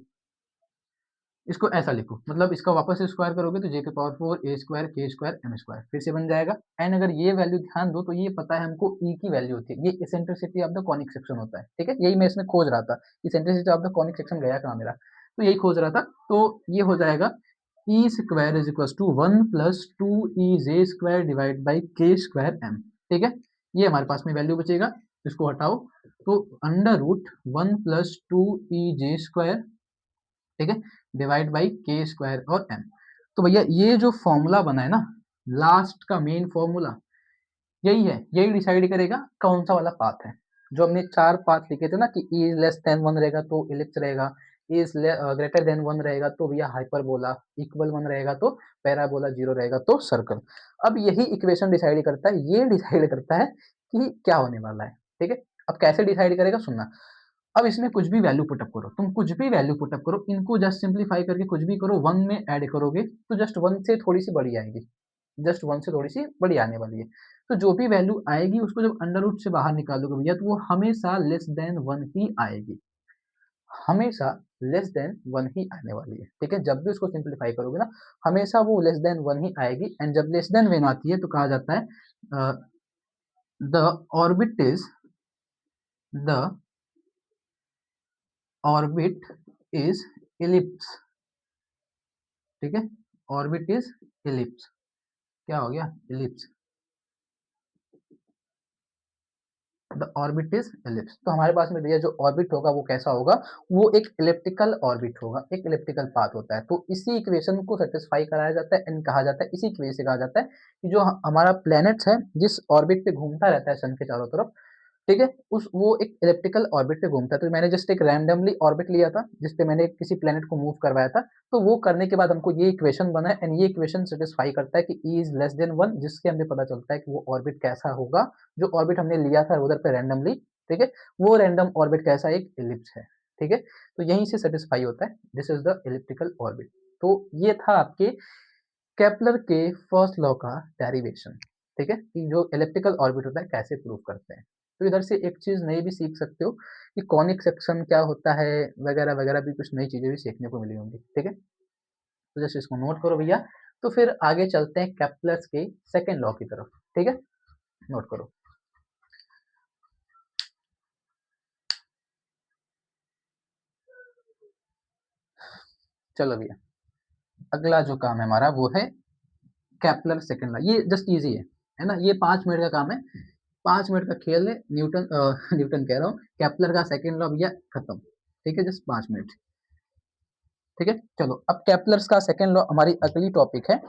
इसको ऐसा लिखो, मतलब इसका वापस से स्क्वायर करोगे तो जे के पावर 4 ए स्क्वायर के स्क्वायर एम स्क्वायर फिर से बन जाएगा। एंड अगर ये वैल्यू ध्यान दो तो ये पता है हमको ई की वैल्यू होती है, ये eccentricity of the conic section होता है, ठीक है। यही मैं इसमें खोज रहा था, eccentricity of the conic section गया कहाँ मेरा, तो यही खोज रहा था। तो ये हो जाएगा E square is equal to 1 plus 2 E J square divide by K square M, ठीक है। ये हमारे पास में वैल्यू बचेगा, इसको हटाओ, तो under root 1 plus 2 E J square, ठीक है, डिवाइड बाई के स्क्वायर और एम। तो भैया ये जो फॉर्मूला बना है ना, लास्ट का मेन फॉर्मूला यही है, यही डिसाइड करेगा कौन सा वाला पाथ है। जो हमने 4 पाथ लिखे थे ना कि ई लेस देन 1 रहेगा तो इलिप्स रहेगा, इज ग्रेटर देन 1 रहेगा तो भैया हाइपरबोला, इक्वल 1 रहेगा तो पैराबोला, 0 रहेगा तो सर्कल। अब यही इक्वेशन डिसाइड करता है, ये डिसाइड करता है कि क्या होने वाला है, ठीक है। अब कैसे डिसाइड करेगा सुनना। अब इसमें कुछ भी वैल्यू पुटअप करो, तुम कुछ भी वैल्यू पुटअप करो, इनको जस्ट सिंप्लीफाई करके कुछ भी करो, 1 में ऐड करोगे तो जस्ट 1 से थोड़ी सी बड़ी आएगी, जस्ट 1 से थोड़ी सी बड़ी आने वाली है। तो जो भी वैल्यू आएगी उसको जब अंडर रूट से बाहर निकालोगे भैया, तो वो हमेशा लेस देन 1 ही आएगी, हमेशा लेस देन 1 ही आने वाली है, ठीक है। जब भी उसको सिंप्लीफाई करोगे ना, हमेशा वो लेस देन 1 ही आएगी। एंड जब लेस देन 1 आती है तो कहा जाता है the orbit is the orbit is ellipse, ठीक है। ऑर्बिट इज इलिप्स, क्या हो गया, ellipse, the orbit is ellipse. तो हमारे पास में भैया जो ऑर्बिट होगा वो कैसा होगा, वो एक इलिप्टिकल ऑर्बिट होगा, एक इलिप्टिकल पाथ होता है। तो इसी इक्वेशन को सेटिस्फाई कराया जाता है एंड कहा जाता है, इसी इक्वेशन से कहा जाता है कि जो हमारा प्लेनेट्स है जिस ऑर्बिट पे घूमता रहता है सन के चारों तरफ, ठीक है, उस वो एक इलिप्टिकल ऑर्बिट पे घूमता है। तो मैंने जस्ट एक रैंडमली ऑर्बिट लिया था जिसपे मैंने किसी प्लेनेट को मूव करवाया था, तो वो करने के बाद हमको ये इक्वेशन बना है एंड ये इक्वेशन सेटिस्फाई करता है कि ई इज लेस देन 1, जिससे हमें पता चलता है कि वो ऑर्बिट कैसा होगा, जो ऑर्बिट हमने लिया था उधर पे रैंडमली, ठीक है, वो रैंडम ऑर्बिट कैसा, एक इलिप्स है, ठीक है। तो यहीं से सेटिस्फाई होता है, this is the elliptical orbit. तो ये था आपके केपलर के फर्स्ट लॉ का डेरिवेशन, ठीक है, कि जो इलिप्टिकल ऑर्बिट होता है कैसे प्रूव करते हैं। तो इधर से एक चीज नई भी सीख सकते हो कि कॉनिक सेक्शन क्या होता है, वगैरह वगैरह भी कुछ नई चीजें भी सीखने को मिली होंगी, ठीक है। तो जैसे इसको नोट करो भैया, तो फिर आगे चलते हैं केपलर के सेकेंड लॉ की तरफ, ठीक है, नोट करो। चलो भैया, अगला जो काम है हमारा वो है केपलर सेकेंड लॉ। ये जस्ट इजी है ना, ये 5 मिनट का काम है, 5 मिनट का खेल है। न्यूटन न्यूटन कह रहा हूँ, केपलर का सेकेंड लॉ भैया खत्म, ठीक है, जस्ट 5 मिनट, ठीक है। चलो अब केपलर्स का सेकेंड लॉ हमारी अगली टॉपिक है,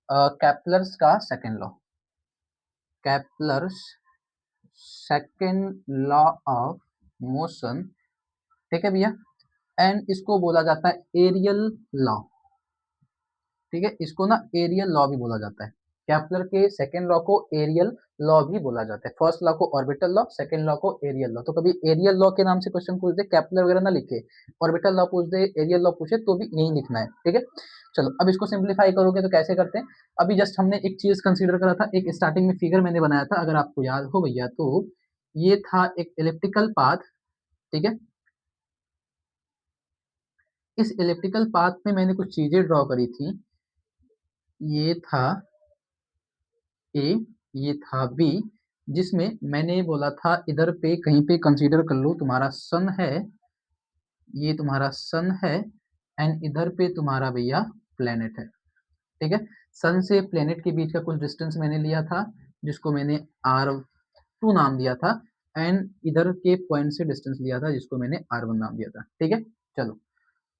केपलर्स का second law, Kepler's second law of motion, ठीक है भैया। एंड इसको बोला जाता है एरियल लॉ, ठीक है, इसको ना एरियल लॉ भी बोला जाता है। केपलर के सेकंड लॉ को एरियल लॉ भी बोला जाता है। फर्स्ट लॉ को ऑर्बिटल लॉ, सेकंड लॉ को एरियल लॉ। तो कभी एरियल लॉ के नाम से क्वेश्चन पूछ दे, केपलर वगैरह ना लिखे, ऑर्बिटल लॉ पूछ दे, एरियल लॉ पूछे तो भी यही लिखना है, ठीक है। चलो अब इसको सिंप्लीफाई करोगे तो कैसे करते हैं। अभी जस्ट हमने एक चीज कंसीडर करा था, एक स्टार्टिंग में फिगर मैंने बनाया था, अगर आपको याद हो भैया तो ये था एक इलेप्टिकल पाथ, ठीक है। इस इलेप्टिकल पाथ में मैंने कुछ चीजें ड्रॉ करी थी। ये था ए, ये था बी, जिसमें मैंने बोला था इधर पे कहीं पे कंसीडर कर लो तुम्हारा सन है, ये तुम्हारा सन है, एंड इधर पे तुम्हारा भैया प्लेनेट है, ठीक है। सन से प्लेनेट के बीच का कुछ डिस्टेंस मैंने लिया था, जिसको मैंने R2 नाम दिया था, एंड इधर के पॉइंट से डिस्टेंस लिया था, जिसको मैंने R1 नाम दिया था, ठीक है। चलो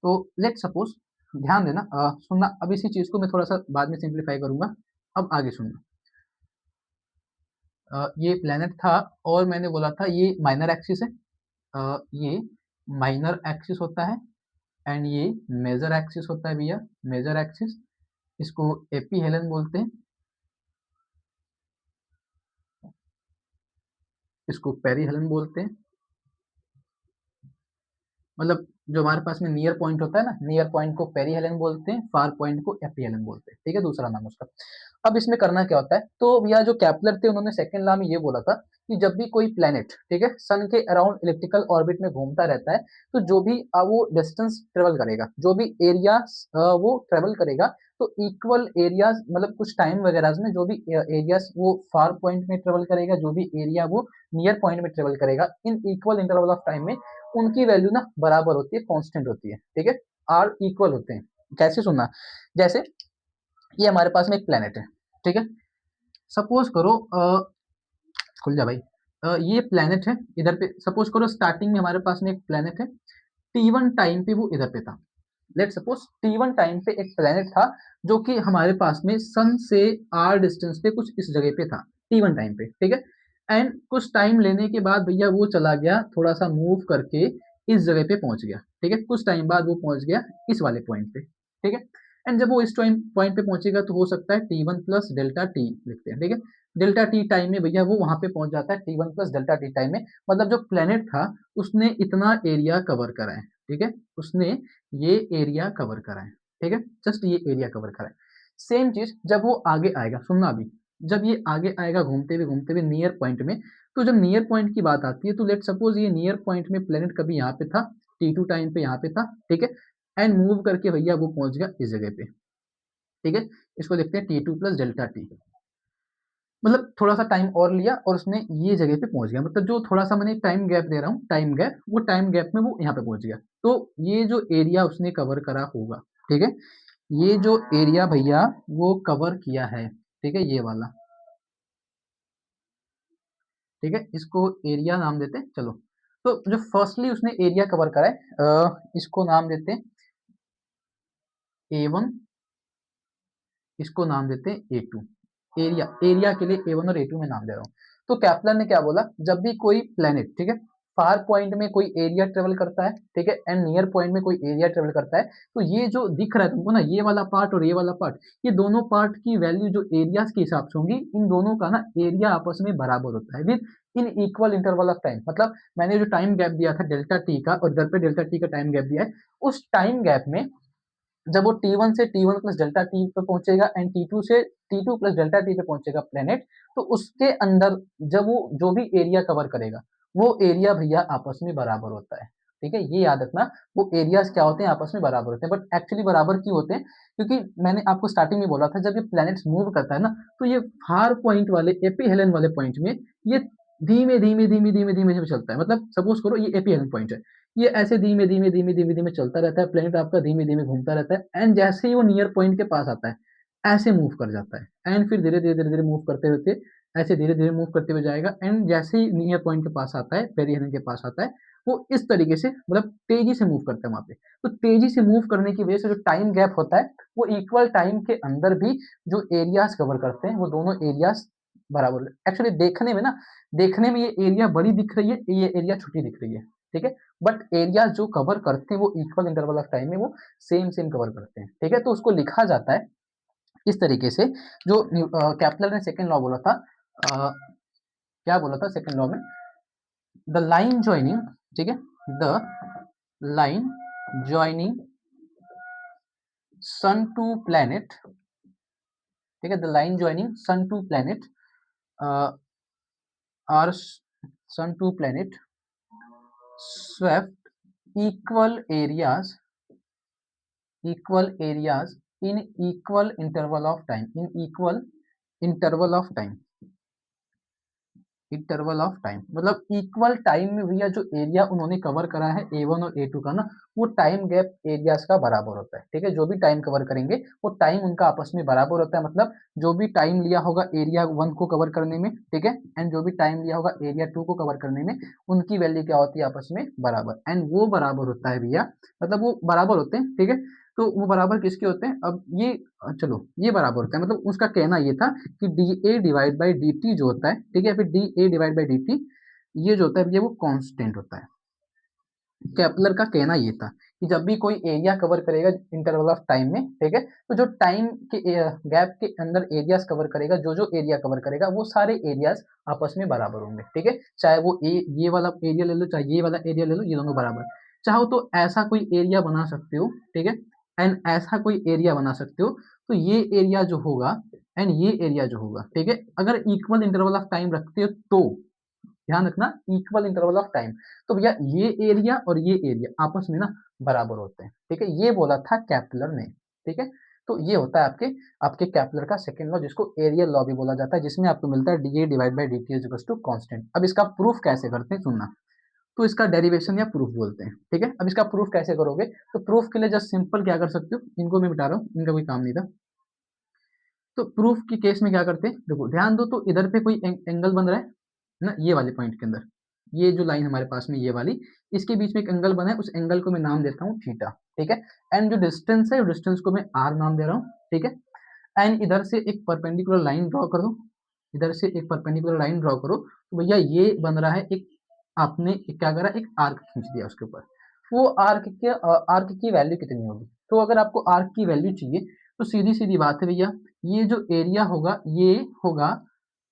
तो लेट सपोज, ध्यान देना, सुनना, अब इसी चीज को मैं थोड़ा सा बाद में सिंप्लीफाई करूंगा, अब आगे सुनना। ये प्लेनेट था, और मैंने बोला था ये माइनर एक्सिस है, ये माइनर एक्सिस होता है, एंड ये मेजर एक्सिस होता है भैया, मेजर एक्सिस। इसको एपी हेलन बोलते हैं, इसको पेरी हेलन बोलते हैं। मतलब जो हमारे पास में नियर पॉइंट होता है ना, नियर पॉइंट को पेरी हेलन बोलते हैं, फार पॉइंट को एपी हेलन बोलते हैं, ठीक है, दूसरा नाम उसका। अब इसमें करना क्या होता है, तो भैया जो कैपलर थे उन्होंने सेकंड लॉ में ये बोला था कि जब भी कोई प्लेनेट, ठीक है, सन के अराउंड इलिप्टिकल ऑर्बिट में घूमता रहता है, तो जो भी वो डिस्टेंस ट्रेवल करेगा, जो भी एरिया वो ट्रेवल करेगा, तो इक्वल एरियाज, मतलब कुछ टाइम वगैरह में जो भी एरियाज वो फार पॉइंट में ट्रेवल करेगा, जो भी एरिया वो नियर पॉइंट में ट्रेवल करेगा, इन इक्वल इंटरवल ऑफ टाइम में उनकी वैल्यू ना बराबर होती है, कांस्टेंट होती है, ठीक है, आर इक्वल होते हैं। कैसे सुनना, जैसे ये हमारे पास में एक प्लेनेट है, ठीक है, सपोज करो खुल जा भाई, ये प्लेनेट है, इधर पे सपोज करो स्टार्टिंग में हमारे पास में एक प्लेनेट है, T1 टाइम पे वो इधर पे था। लेट सपोज T1 टाइम पे एक प्लेनेट था, जो कि हमारे पास में सन से R डिस्टेंस पे कुछ इस जगह पे था, T1 टाइम पे, ठीक है। एंड कुछ टाइम लेने के बाद भैया वो चला गया, थोड़ा सा मूव करके इस जगह पे पहुंच गया, ठीक है, कुछ टाइम बाद वो पहुंच गया इस वाले पॉइंट पे, ठीक है। एंड जब वो इस टाइम पॉइंट पे पहुंचेगा तो हो सकता है T1 प्लस डेल्टा टी लिखते हैं, ठीक है। डेल्टा टी टाइम में भैया वो वहां पे पहुंच जाता है T1 plus delta T time में, मतलब जो प्लेनेट था उसने इतना एरिया कवर करा है, ठीक है, उसने ये एरिया कवर करा है, ठीक है, जस्ट ये एरिया कवर करा है। सेम चीज जब वो आगे आएगा, सुनना अभी, जब ये आगे आएगा घूमते हुए नियर पॉइंट में, तो जब नियर पॉइंट की बात आती है, तो लेट सपोज ये नियर पॉइंट में प्लेनेट कभी यहाँ पे था, T2 टाइम पे यहाँ पे था, ठीक है, एंड मूव करके भैया वो पहुंच गया इस जगह पे, ठीक है। इसको देखते हैं T2 प्लस डेल्टा टी, मतलब थोड़ा सा टाइम और लिया और उसने ये जगह पे पहुंच गया, मतलब जो थोड़ा सा मैंने टाइम गैप दे रहा हूँ, टाइम गैप, वो टाइम गैप में वो यहाँ पे पहुंच गया, तो ये जो एरिया उसने कवर करा होगा, ठीक है, ये जो एरिया भैया वो कवर किया है, ठीक है, ये वाला, ठीक है, इसको एरिया नाम देते हैं। चलो तो जो फर्स्टली उसने एरिया कवर करा है, इसको नाम देते हैं A1, इसको नाम देते हैं A2। एरिया, एरिया के लिए A1 और A2 में नाम दे रहा हूँ। तो कैप्लर ने क्या बोला, जब भी कोई प्लेनेट, ठीक है, फार पॉइंट में कोई एरिया ट्रेवल करता है, ठीक है, एंड नियर पॉइंट में कोई एरिया ट्रेवल करता है, तो ये जो दिख रहा है तुमको ना, ये वाला पार्ट और ये वाला पार्ट, ये दोनों पार्ट की वैल्यू जो एरियाज के हिसाब से होंगी, इन दोनों का ना एरिया आपस में बराबर होता है with in equal interval of time. मतलब मैंने जो टाइम गैप दिया था डेल्टा टी का, और इधर पे डेल्टा टी का टाइम गैप दिया है, उस टाइम गैप में जब वो T1 से T1 प्लस डेल्टा टी पे पहुंचेगा एंड T2 से T2 प्लस डेल्टा टी पे पहुंचेगा प्लेनेट, तो उसके अंदर जब वो जो भी एरिया कवर करेगा, वो एरिया भैया आपस में बराबर होता है, ठीक है, ये याद रखना। वो एरियाज क्या होते हैं, आपस में बराबर होते हैं, बट एक्चुअली बराबर क्यों होते हैं, क्योंकि मैंने आपको स्टार्टिंग में बोला था जब ये प्लैनेट्स मूव करता है ना, तो ये फार पॉइंट वाले एपी हेलन वाले पॉइंट में ये धीमे धीमे धीमे धीमे धीमे धीमे चलता है। मतलब सपोज करो ये एपी हेलन पॉइंट है, ये ऐसे धीमे धीमे धीमे धीमे धीमे चलता रहता है, प्लेनेट आपका धीमे धीमे घूमता रहता है, एंड जैसे ही वो नियर पॉइंट के पास आता है ऐसे मूव कर जाता है, एंड फिर धीरे धीरे मूव करते रहते, ऐसे धीरे धीरे मूव करते हुए जाएगा, एंड जैसे ही नियर पॉइंट के पास आता है, पेरिहेलन के पास आता है, वो इस तरीके से मतलब तेजी से मूव करता है वहां पे। तो तेजी से मूव करने की वजह से जो टाइम गैप होता है, वो इक्वल टाइम के अंदर भी जो एरियाज कवर करते हैं, वो दोनों एरियाज बराबर। एक्चुअली देखने में ना, देखने में ये एरिया बड़ी दिख रही है, ये एरिया छोटी दिख रही है, ठीक है, बट एरिया जो कवर करते हैं वो इक्वल इंटरवल ऑफ टाइम में वो सेम सेम कवर करते हैं, ठीक है। तो उसको लिखा जाता है इस तरीके से जो कैप्लर ने सेकेंड लॉ बोला था, क्या बोला था सेकेंड लॉ में, द लाइन ज्वाइनिंग, ठीक है, the line joining sun to planet, ठीक है, the line joining sun to planet or sun to planet swept equal areas in equal interval of time, in equal interval of time, मतलब equal time में भैया जो area उन्होंने cover करा है A1 और A2 का ना, वो टाइम गैप एरियाज का बराबर होता है, ठीक है, जो भी टाइम कवर करेंगे वो टाइम उनका आपस में बराबर होता है, मतलब जो भी टाइम लिया होगा एरिया 1 को कवर करने में, ठीक है, एंड जो भी टाइम लिया होगा एरिया 2 को कवर करने में, उनकी वैल्यू क्या होती है आपस में बराबर, एंड वो बराबर होता है भैया, मतलब वो बराबर होते हैं, ठीक है, तो वो बराबर किसके होते हैं, अब ये चलो ये बराबर होता है, मतलब उसका कहना ये था कि D A divide by D T जो होता है, ठीक है, फिर D A divide by D T ये जो होता है ये वो कांस्टेंट होता है। केपलर का कहना ये था कि जब भी कोई एरिया कवर करेगा इंटरवल ऑफ टाइम में, ठीक है, तो जो टाइम के गैप के अंदर एरियाज कवर करेगा, जो जो एरिया कवर करेगा वो सारे एरियाज आपस में बराबर होंगे, ठीक है, चाहे वो ये वाला एरिया ले लो, चाहे ये वाला एरिया ले लो, ये दोनों बराबर, चाहो तो ऐसा कोई एरिया बना सकते हो, ठीक है, एंड ऐसा कोई एरिया बना सकते हो, तो ये एरिया जो होगा एंड ये एरिया जो होगा, ठीक है, अगर इक्वल इंटरवल ऑफ टाइम रखते हो तो ध्यान रखना इक्वल इंटरवल ऑफ टाइम, तो भैया ये एरिया और ये एरिया आपस में ना बराबर होते हैं, ठीक है, ये बोला था कैपलर ने, ठीक है, तो ये होता है आपके आपके कैपलर का सेकंड लॉ, जिसको एरियल लॉ भी बोला जाता है, जिसमें आपको मिलता है D A divide by D T is equal to constant. अब इसका प्रूफ कैसे करते हैं सुनना, तो इसका डेरिवेशन या प्रूफ बोलते हैं, ठीक है, अब इसका प्रूफ कैसे करोगे, तो प्रूफ के लिए जस्ट सिंपल क्या कर सकते हो, इनको मैं मिटा रहा हूँ, इनका कोई काम नहीं था, तो प्रूफ के केस में क्या करते हैं, देखो ध्यान दो, तो इधर पे कोई एंगल बन रहा है ना, ये वाले पॉइंट के अंदर, ये जो लाइन हमारे पास में ये वाली, इसके बीच में एक एंगल बना है, उस एंगल को मैं नाम देता हूँ थीटा, ठीक है, एंड जो डिस्टेंस है डिस्टेंस को मैं आर नाम दे रहा हूँ, ठीक है, एंड इधर से एक परपेंडिकुलर लाइन ड्रॉ कर दो, इधर से एक परपेंडिकुलर लाइन ड्रॉ करो, तो भैया ये बन रहा है एक, आपने क्या करा, एक आर्क खींच दिया उसके ऊपर, वो आर्क की वैल्यू कितनी होगी, तो अगर आपको आर्क की वैल्यू चाहिए तो सीधी सीधी बात है भैया, ये जो एरिया होगा ये होगा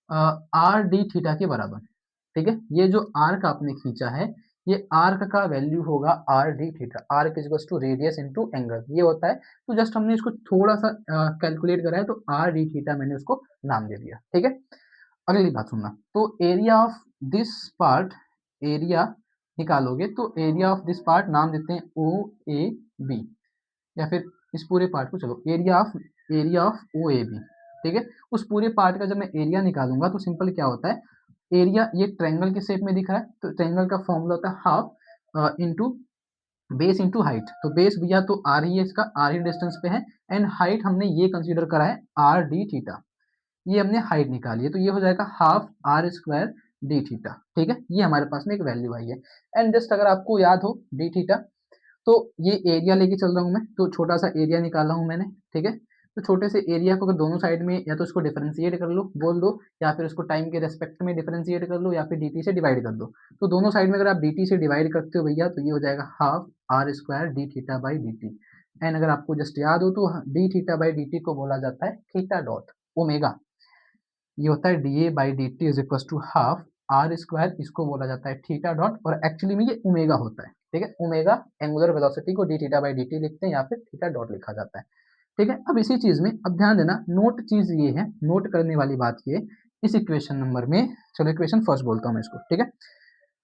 आर डी थीटा के बराबर, ठीक है, ये जो आर्क आपने खींचा है ये आर्क का वैल्यू होगा R D theta, arc is to radius into angle, ये होता है, तो जस्ट हमने इसको थोड़ा सा कैलकुलेट करा है, तो आर डी थीटा मैंने उसको नाम दे दिया, ठीक है, अगली बात सुनना, तो area of this part, area निकालोगे तो एरिया ऑफ दिस पार्ट नाम देते हैं ओ ए बी, या फिर इस पूरे पार्ट को चलो area of O A B, ठीक है, उस पूरे पार्ट का जब मैं एरिया निकालूंगा तो सिंपल क्या होता है, एरिया ये ट्रायंगल के शेप में दिख रहा है, तो ट्रायंगल का फॉर्मूला होता है half into base into height, तो बेस भैया तो आर ही है, इसका आर ही डिस्टेंस पे है, एंड हाइट हमने ये कंसीडर करा है आर डी थीटा, ये हमने हाइट निकाली है, तो ये हो जाएगा half R square D theta, ठीक है, ये हमारे पास में एक वैल्यू आई है, एंड जस्ट अगर आपको याद हो डी थीटा, तो ये एरिया लेके चल रहा हूँ मैं, तो छोटा सा एरिया निकाला हूँ मैंने, ठीक है, तो छोटे से एरिया को अगर दोनों साइड में या तो इसको डिफरेंशिएट कर लो बोल दो, या फिर इसको टाइम के रेस्पेक्ट में डिफरेंशिएट कर लो, या फिर dt से डिवाइड कर दो, तो दोनों साइड में अगर आप dt से डिवाइड करते हो भैया, तो ये हो जाएगा half R square D theta by D T, and अगर आपको जस्ट याद हो तो D theta by D T को बोला जाता है थीटा डॉट ओमेगा, ये होता है D A by D T is equal to half R square, इसको बोला जाता है थीटा डॉट, और एक्चुअली में ये ओमेगा होता है, ठीक है, ओमेगा एंगुलर वेलोसिटी को D theta by D T लिखते हैं, या फिर थीटा डॉट लिखा जाता है, ठीक है, अब इसी चीज में अब ध्यान देना, नोट चीज ये है, नोट करने वाली बात ये, इस इक्वेशन नंबर में, चलो इक्वेशन फर्स्ट बोलता हूँ मैं इसको, ठीक है,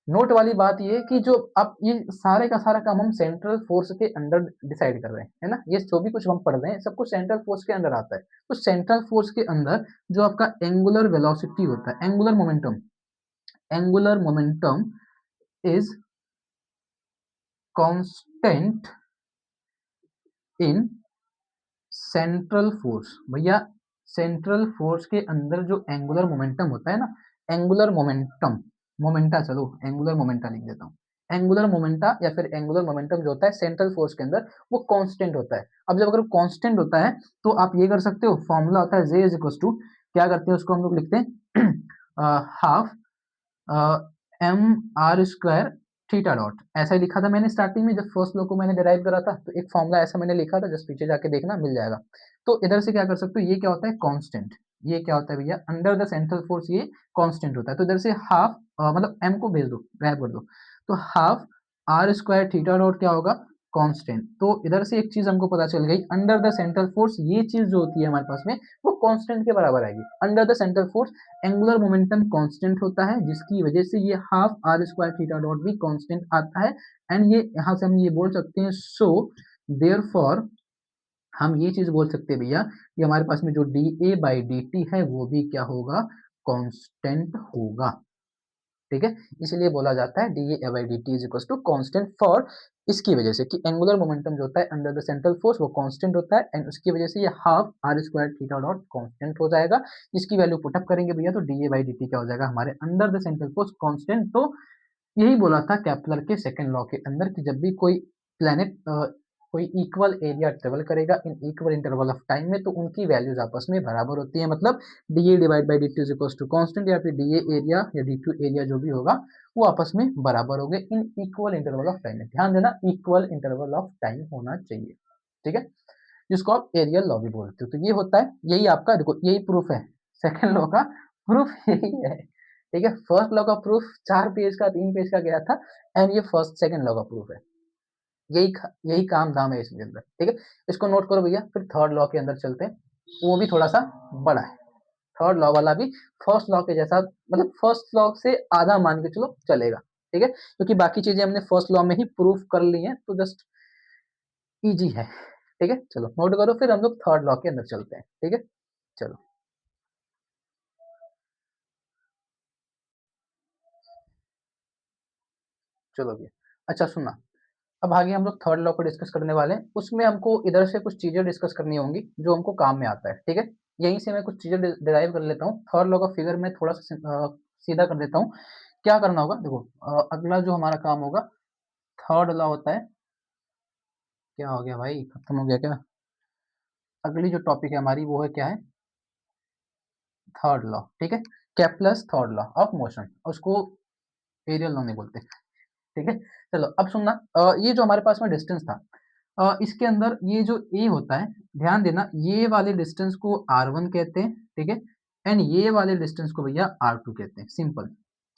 नोट वाली बात ये कि जो अब ये सारे का सारा काम हम सेंट्रल फोर्स के अंडर डिसाइड कर रहे हैं, है ना, ये जो भी कुछ हम पढ़ रहे हैं सब कुछ सेंट्रल फोर्स के अंदर आता है, तो सेंट्रल फोर्स के अंदर जो आपका एंगुलर वेलोसिटी होता है, angular momentum is constant in central force, भैया सेंट्रल फोर्स के अंदर जो एंगुलर मोमेंटम होता है ना, एंगुलर मोमेंटम, मोमेंटा, चलो एंगुलर मोमेंटा लिख देता हूँ, एंगुलर मोमेंटा या फिर एंगुलर मोमेंटम जो होता है सेंट्रल फोर्स के अंदर वो कांस्टेंट होता है, अब जब अगर कांस्टेंट होता है तो आप ये कर सकते हो, फॉर्मूला होता है जे इज इक्वल टू, क्या करते हैं उसको हम लोग लिखते हैं half M R square theta dot ऐसा ही लिखा था मैंने स्टार्टिंग में जब फर्स्ट लॉ को मैंने डिराइव करा था, तो एक फॉर्मूला ऐसा मैंने लिखा था, जस्ट पीछे जाके देखना मिल जाएगा। तो इधर से क्या कर सकते हो, ये क्या होता है कांस्टेंट, ये क्या होता है भैया अंडर द सेंट्रल फोर्स, ये कांस्टेंट होता है। तो इधर से हाफ मतलब m को भेज दो, गायब कर दो, तो half R square theta dot क्या होगा कांस्टेंट। तो इधर से एक चीज हमको पता चल गई, अंडर द सेंट्रल फोर्स ये चीज जो होती है हमारे पास में वो कांस्टेंट के बराबर आएगी। Under the central force angular momentum constant होता है, जिसकी वजह से ये half R square theta dot भी कांस्टेंट आता है। एंड ये यहाँ से हम ये बोल सकते हैं, सो देयरफॉर हम ये चीज बोल सकते हैं भैया कि हमारे पास में जो D A by D T है वो भी क्या होगा कांस्टेंट होगा। ठीक है, इसलिए बोला जाता है D A by D T is equal to constant for, इसकी वजह से कि एंगुलर मोमेंटम जो होता है अंडर द सेंट्रल फोर्स वो कांस्टेंट होता है, एंड उसकी वजह से ये half R square theta dot constant हो जाएगा। इसकी वैल्यू पुटअप करेंगे भैया, तो D A by D T क्या हो जाएगा हमारे under the central force constant. तो यही बोला था केपलर के सेकंड लॉ के अंदर कि जब भी कोई प्लेनेट कोई इक्वल एरिया ट्रेवल करेगा इन इक्वल इंटरवल ऑफ टाइम में, तो उनकी वैल्यूज आपस में बराबर होती है। मतलब D A divide by D T is equal to constant, या फिर डी ए एरिया या डी टू एरिया जो भी होगा वो आपस में बराबर हो गए in equal interval of time में। ध्यान देना इक्वल इंटरवल ऑफ टाइम होना चाहिए। ठीक है, जिसको आप एरियल लॉ भी बोलते हो। तो ये होता है, यही आपका देखो यही प्रूफ है, सेकंड लॉ का प्रूफ यही है। ठीक है, फर्स्ट लॉ का प्रूफ 4 पेज का 3 पेज का गया था, एंड ये फर्स्ट सेकंड लॉ का प्रूफ है। यही यही काम दाम है इसके अंदर। ठीक है, इसको नोट करो भैया। फिर थर्ड लॉ के अंदर चलते हैं, वो भी थोड़ा सा बड़ा है। थर्ड लॉ वाला भी फर्स्ट लॉ के जैसा, मतलब फर्स्ट लॉ से आधा मान के चलो चलेगा। ठीक है, क्योंकि बाकी चीजें हमने फर्स्ट लॉ में ही प्रूफ कर ली हैं, तो जस्ट इजी है। ठीक है, चलो नोट करो, फिर हम लोग थर्ड लॉ के अंदर चलते हैं। ठीक है, चलो चलो भैया। अच्छा सुनना, अब आगे हम लोग थर्ड लॉ को डिस्कस करने वाले हैं। उसमें हमको इधर से कुछ चीजें डिस्कस करनी होंगी जो हमको काम में आता है। ठीक है, यहीं से मैं कुछ चीजें डिराइव कर लेता हूँ। थर्ड लॉ का फिगर मैं थोड़ा सा सीधा कर देता हूँ। क्या करना होगा देखो, अगला जो हमारा काम होगा, थर्ड लॉ होता है, क्या हो गया भाई खत्म हो गया क्या? अगली जो टॉपिक है हमारी वो है क्या है, थर्ड लॉ। ठीक है, Kepler's third law of motion, उसको एरियल लॉ नहीं बोलते। ठीक है, चलो अब सुनना, ये जो हमारे पास में डिस्टेंस था, इसके अंदर ये जो ए होता है, ध्यान देना ये वाले डिस्टेंस को R1 कहते हैं। ठीक है, एंड ये वाले डिस्टेंस को भैया R2 कहते हैं। सिंपल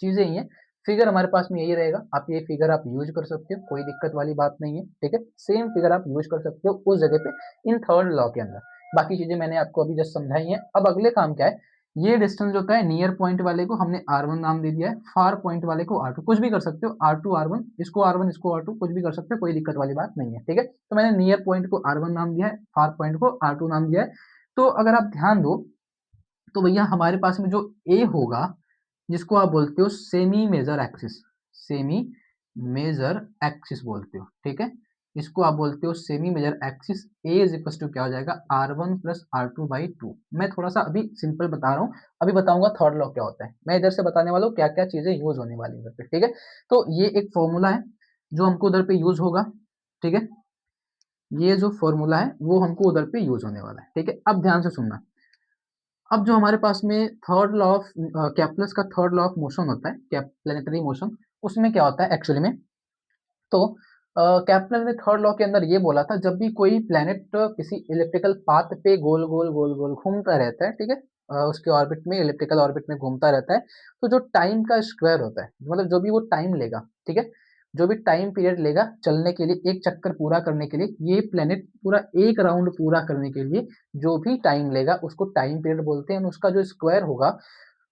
चीजें ही है। फिगर हमारे पास में यही रहेगा, आप ये फिगर आप यूज कर सकते हो, कोई दिक्कत वाली बात नहीं है। ठीक है, सेम फिगर आप यूज कर सकते हो उस जगह पे इन थर्ड लॉ के अंदर। बाकी चीजें मैंने आपको अभी जस्ट समझाई हैं। अब अगले काम क्या है, ये डिस्टेंस जो होता है नियर पॉइंट वाले को हमने R1 नाम दे दिया है, फार पॉइंट वाले को R2, कुछ भी कर सकते हो, R2 R1, इसको R1 इसको R2, कुछ भी कर सकते हो, कोई दिक्कत वाली बात नहीं है। ठीक है, तो मैंने नियर पॉइंट को R1 नाम दिया है, फार पॉइंट को R2 नाम दिया है। तो अगर आप ध्यान दो, तो भैया हमारे पास में जो ए होगा, जिसको आप बोलते हो semi major axis, semi major axis बोलते हो। ठीक है, इसको आप बोलते हो semi major axis. A is equal to क्या हो जाएगा R1 प्लस R2 बाई 2। मैं थोड़ा सा अभी सिंपल बता रहा हूँ, अभी बताऊंगा थर्ड लॉ क्या होता है। मैं इधर से बताने वाला हूँ क्या क्या चीजें यूज होने वाली है इधर पे। ठीक है, तो ये एक फॉर्मूला है जो हमको उधर पे यूज होगा। ठीक है, ये जो फॉर्मूला है वो हमको उधर पे यूज होने वाला है। ठीक है, अब ध्यान से सुनना। अब जो हमारे पास में थर्ड लॉ ऑफ कैप्लस का थर्ड लॉ ऑफ मोशन होता है, प्लेनेटरी मोशन, उसमें क्या होता है एक्चुअली में, तो कैप्लर ने थर्ड लॉ के अंदर ये बोला था, जब भी कोई प्लेनेट किसी इलेक्ट्रिकल पाथ पे गोल गोल गोल गोल घूमता रहता है, ठीक है, उसके ऑर्बिट में, इलेक्ट्रिकल ऑर्बिट में घूमता रहता है, तो जो टाइम का स्क्वायर होता है, मतलब जो भी वो टाइम लेगा, ठीक है, जो भी टाइम पीरियड लेगा चलने के लिए, एक चक्कर पूरा करने के लिए, ये प्लेनेट पूरा एक राउंड पूरा करने के लिए जो भी टाइम लेगा उसको टाइम पीरियड बोलते हैं। उसका जो स्क्वायर होगा,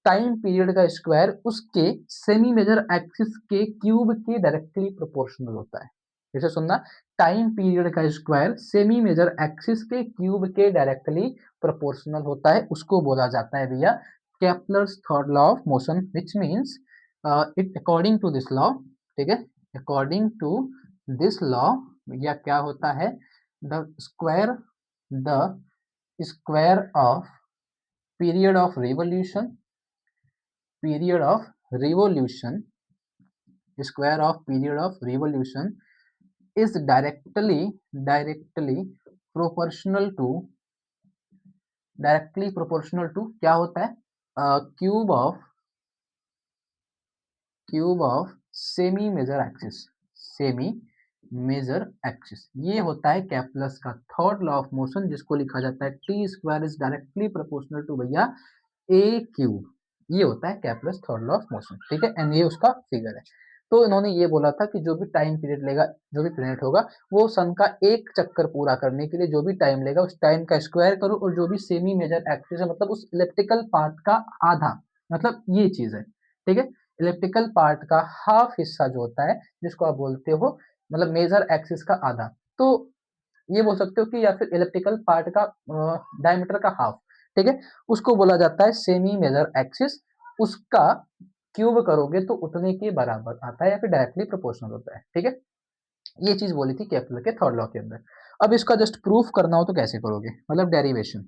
टाइम पीरियड का स्क्वायर उसके सेमी मेजर एक्सिस के क्यूब के डायरेक्टली प्रोपोर्शनल होता है। जैसे सुनना, टाइम पीरियड का स्क्वायर सेमी मेजर एक्सिस के क्यूब के डायरेक्टली प्रोपोर्शनल होता है, उसको बोला जाता है भैया Kepler's third law of motion, which means it according to this law. ठीक है, अकॉर्डिंग टू दिस लॉ भैया क्या होता है, the square, the square of period of revolution, period of revolution, square of period of revolution is directly proportional to, directly proportional to क्या होता है, cube of semi major axis, semi major axis, ये होता है कैप्लस का third law of motion, जिसको लिखा जाता है T square is directly proportional to भैया ए क्यूब। ये होता है Kepler's third law of motion, ठीक है, एंड ये उसका फिगर है। तो इन्होंने ये बोला था कि जो भी टाइम पीरियड लेगा, जो भी प्लेनेट होगा, वो सन का एक चक्कर पूरा करने के लिए जो भी टाइम लेगा उस टाइम का स्क्वायर करो, और जो भी सेमी मेजर एक्सिस है मतलब उस इलिप्टिकल पार्ट का आधा, मतलब ये चीज है, ठीक है। इलिप्टिकल पार्ट का हाफ हिस्सा जो होता है, जिसको आप बोलते हो मतलब मेजर एक्सिस का आधा, तो ये बोल सकते हो कि या फिर इलिप्टिकल पार्ट का डायमीटर का हाफ, ठीक है, उसको बोला जाता है सेमी मेजर एक्सिस। उसका क्यूब करोगे तो उतने के बराबर आता है या फिर डायरेक्टली प्रोपोर्शनल होता है, ठीक है। ये चीज बोली थी केपलर के थर्ड लॉ के अंदर। अब इसका जस्ट प्रूफ करना हो तो कैसे करोगे, मतलब डेरिवेशन,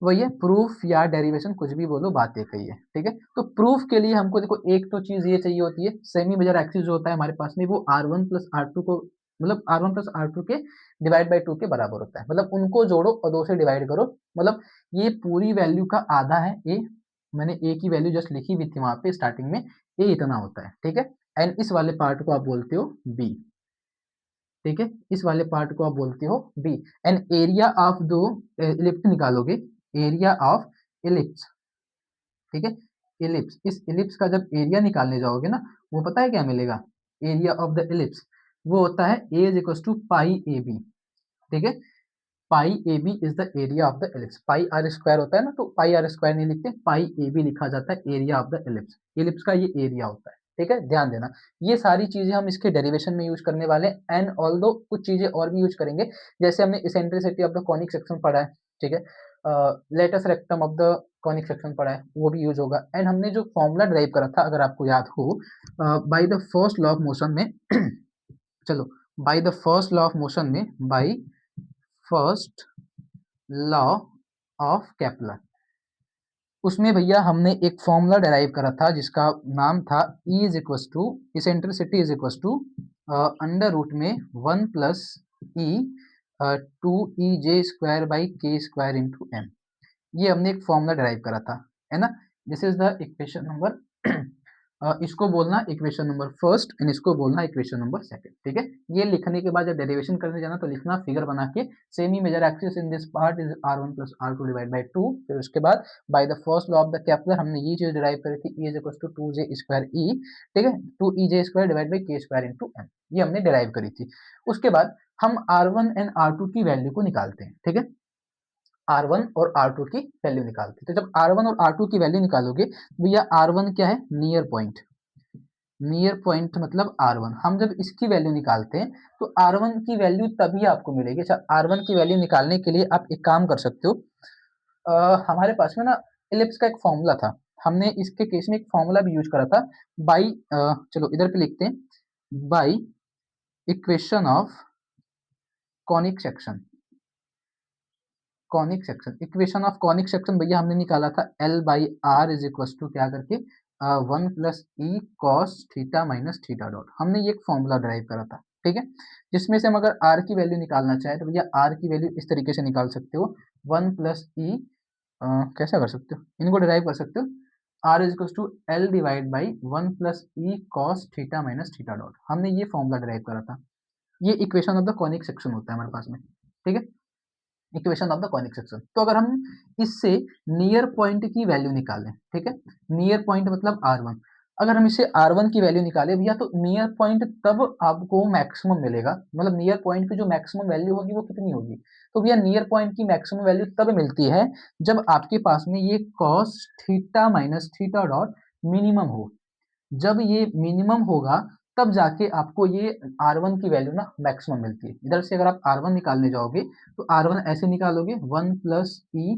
वही है प्रूफ या डेरिवेशन, कुछ भी बोलो, बात एक ही है, ठीक है। तो प्रूफ के लिए हमको देखो एक तो चीज ये चाहिए होती है, सेमी मेजर एक्सिस जो होता है हमारे पास में वो R1 प्लस R2 को, मतलब R1 प्लस R2 के डिवाइड बाई 2 के बराबर होता है, मतलब उनको जोड़ो और 2 से डिवाइड करो, मतलब ये पूरी वैल्यू का आधा है ए, मैंने ए की वैल्यू जस्ट लिखी हुई थी वहां पे स्टार्टिंग में, ए इतना होता है, ठीक है। एंड इस वाले पार्ट को आप बोलते हो बी, ठीक है, इस वाले पार्ट को आप बोलते हो बी। एंड एरिया ऑफ दो इलिप्स निकालोगे, एरिया ऑफ इलिप्स, ठीक है, इलिप्स, इस इलिप्स का जब एरिया निकालने जाओगे ना, वो पता है क्या मिलेगा, एरिया ऑफ द इलिप्स, वो होता है A is equal to pi A B, ठीक है। Pi A B is the area of the ellipse, pi R square होता है ना, तो पाई आर स्क्वायर नहीं लिखते, पाई ए बी लिखा जाता है area of the ellipse, ellipse का ये एरिया होता है, ठीक है, ध्यान देना। ये सारी चीजें हम इसके डेरिवेशन में यूज करने वाले हैं, एंड ऑल्दो कुछ चीजें और भी यूज करेंगे, जैसे हमने eccentricity of the conic section पढ़ा है, ठीक है, latus rectum of the conic section पढ़ा है, वो भी यूज होगा। एंड हमने जो फॉर्मूला ड्राइव करा था अगर आपको याद हो, by the first law of motion में चलो, by the first law of motion में, by first law of Kepler, उसमें भैया हमने एक फॉर्मूला डेराइव करा था जिसका नाम था E is equal to eccentricity is equal to under root में 1 plus E 2 EJ² by K square into M. ये हमने एक फॉर्मूला डेराइव करा था, है ना। This is the equation number इसको बोलना इक्वेशन नंबर फर्स्ट एंड इसको बोलना इक्वेशन नंबर सेकंड, ठीक है। ये लिखने के बाद जब डेरिवेशन करने जाना तो लिखना फिगर बना के, semi major axis in this part is R1 plus R2 divide by 2, फिर उसके बाद by the first law of the Kepler हमने ये चीज डिराइव करी थी, E is equal to 2J square E, ठीक है, 2EJ square divide by K square into M, ये हमने डिराइव करी थी। उसके बाद हम R1 एंड R2 की वैल्यू को निकालते हैं, ठीक है, R1 और R2 की वैल्यू निकालते हैं। तो जब R1 और R2 की वैल्यू निकालोगे, भैया R1 क्या है, नियर पॉइंट, नियर पॉइंट मतलब R1, हम जब इसकी वैल्यू निकालते हैं तो R1 की वैल्यू तभी आपको मिलेगी। अच्छा, R1 की वैल्यू निकालने के लिए आप एक काम कर सकते हो, हमारे पास में ना इलिप्स का एक फॉर्मूला था, हमने इसके केस में एक फॉर्मूला भी यूज करा था, बाई चलो इधर पे लिखते हैं, by equation of conic section, conic section, equation of conic section भैया हमने निकाला था L by R is equal to क्या करके 1 plus E cos theta minus theta dot, हमने ये एक फॉर्मूला ड्राइव करा था, ठीक है, जिसमें से हम अगर r की वैल्यू निकालना चाहे तो भैया r की वैल्यू इस तरीके से निकाल सकते हो, 1 प्लस ई, कैसा कर सकते हो, इनको डिराइव कर सकते हो, r is equal to L divide by 1 plus E cos theta minus theta dot, हमने ये फॉर्मूला ड्राइव करा था। ये equation of the conic section होता है हमारे पास में, ठीक है, equation of the conic section. तो अगर हम इससे नियर पॉइंट की वैल्यू निकालें, ठीक है, नियर पॉइंट मतलब R1, अगर हम इससे R1 की वैल्यू निकालें भैया तो नियर पॉइंट तब आपको मैक्सिमम मिलेगा, मतलब नियर पॉइंट की जो मैक्सिमम वैल्यू होगी वो कितनी होगी, तो भैया नियर पॉइंट की मैक्सिमम वैल्यू तब मिलती है जब आपके पास में ये cos theta minus theta dot minimum हो, जब ये मिनिमम होगा तब जाके आपको ये R1 की वैल्यू ना मैक्सिमम मिलती है। इधर से अगर आप R1 निकालने जाओगे तो R1 ऐसे निकालोगे 1 प्लस ई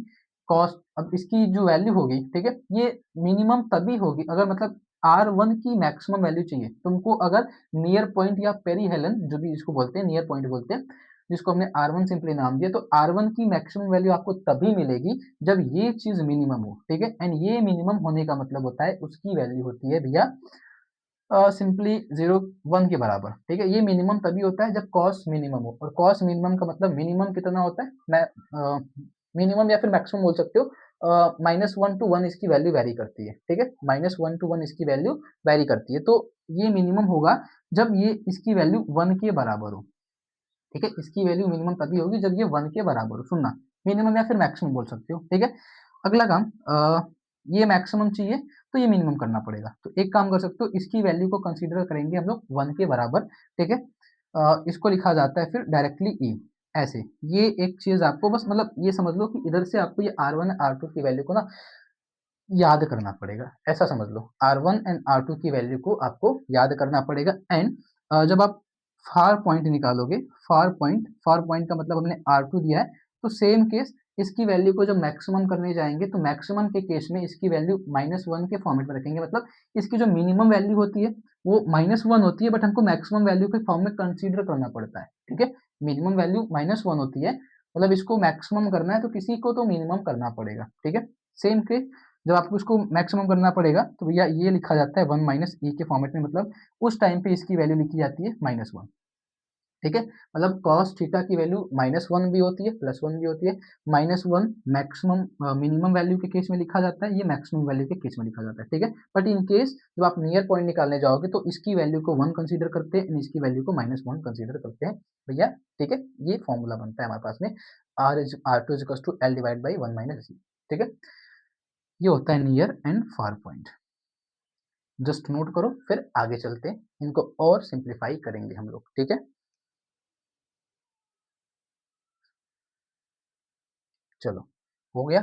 कॉस, अब इसकी जो वैल्यू होगी, ठीक है, ये मिनिमम तभी होगी अगर मतलब R1 की मैक्सिमम वैल्यू चाहिए तुमको, अगर नियर पॉइंट या पेरीहेलन जो भी इसको बोलते हैं, नियर पॉइंट बोलते हैं, जिसको हमने R1 सिंपली नाम दिया, तो R1 की मैक्सिमम वैल्यू आपको तभी मिलेगी जब ये चीज मिनिमम हो, ठीक है। एंड ये मिनिमम होने का मतलब होता है उसकी वैल्यू होती है भैया सिंपली 0 1 के बराबर, ठीक है। ये मिनिमम तभी होता है जब कॉस मिनिमम हो, और कॉस मिनिमम का मतलब मिनिमम कितना होता है, मैं मिनिमम या फिर मैक्सिमम बोल सकते हो, -1 to 1 इसकी वैल्यू वैरी करती है, ठीक है? -1 to 1 इसकी वैल्यू वैरी करती है, तो ये मिनिमम होगा जब ये इसकी वैल्यू 1 के बराबर हो, ठीक है? इसकी वैल्यू मिनिमम तभी होगी जब ये 1 के बराबर हो, सुनना, मिनिमम या फिर मैक्सिमम बोल सकते हो, ठीक है? अगला काम ये मैक्सिमम चाहिए, तो ये मिनिमम करना पड़ेगा। तो एक काम कर सकते हो, इसकी वैल्यू को कंसीडर करेंगे हम लोग 1 के बराबर, ठीक है? इसको लिखा जाता है फिर डायरेक्टली ई, ऐसे। ये एक चीज़ आपको बस मतलब ये समझ लो कि इधर से आपको ये R1 R2 की वैल्यू को ना याद करना पड़ेगा, ऐसा समझ लो। R1 एंड R2 की वैल्यू को आपको याद करना पड़ेगा एंड जब आप फार पॉइंट निकालोगे, फार पॉइंट का मतलब हमने R2 दिया है, तो सेम केस इसकी वैल्यू को जब मैक्सिमम करने जाएँगे, तो मैक्सिमम के केस में इसकी वैल्यू -1 के फॉर्मेट में रखेंगे। मतलब इसकी जो मिनिमम वैल्यू होती है, वो -1 होती है, बट हमको मैक्सिमम वैल्यू के फॉर्म में कंसीडर करना पड़ता है, ठीक है? मिनिमम वैल्यू -1 होती है, मतलब इसको मैक्सिमम करना है, तो किसी को तो मिनिमम करना पड़ेगा, ठीक है? सेम केस जब आपको इसको मैक्सिमम करना पड़ेगा, तो भैया ये लिखा जाता है 1 माइनस ई के फॉर्मेट में, मतलब उस टाइम पे इसकी वैल्यू लिखी जाती है -1, ठीक है? मतलब कॉस थीटा की वैल्यू -1 भी होती है, +1 भी होती है। -1 मैक्सिमम मिनिमम वैल्यू के केस में लिखा जाता है, ये मैक्सिमम वैल्यू के केस में लिखा जाता है, ठीक है? बट इन केस जब आप नियर पॉइंट निकालने जाओगे, तो इसकी वैल्यू को 1 कंसीडर करते हैं एंड इसकी वैल्यू को -1 कंसीडर करते हैं भैया, ठीक है? ये फॉर्मूला बनता है हमारे पास में, R2 is equals to L divide by 1 minus E, ठीक है? ये होता है near and far point. Just note करो, फिर आगे चलते हैं, इनको और सिंप्लीफाई करेंगे हम लोग, ठीक है? चलो, हो गया?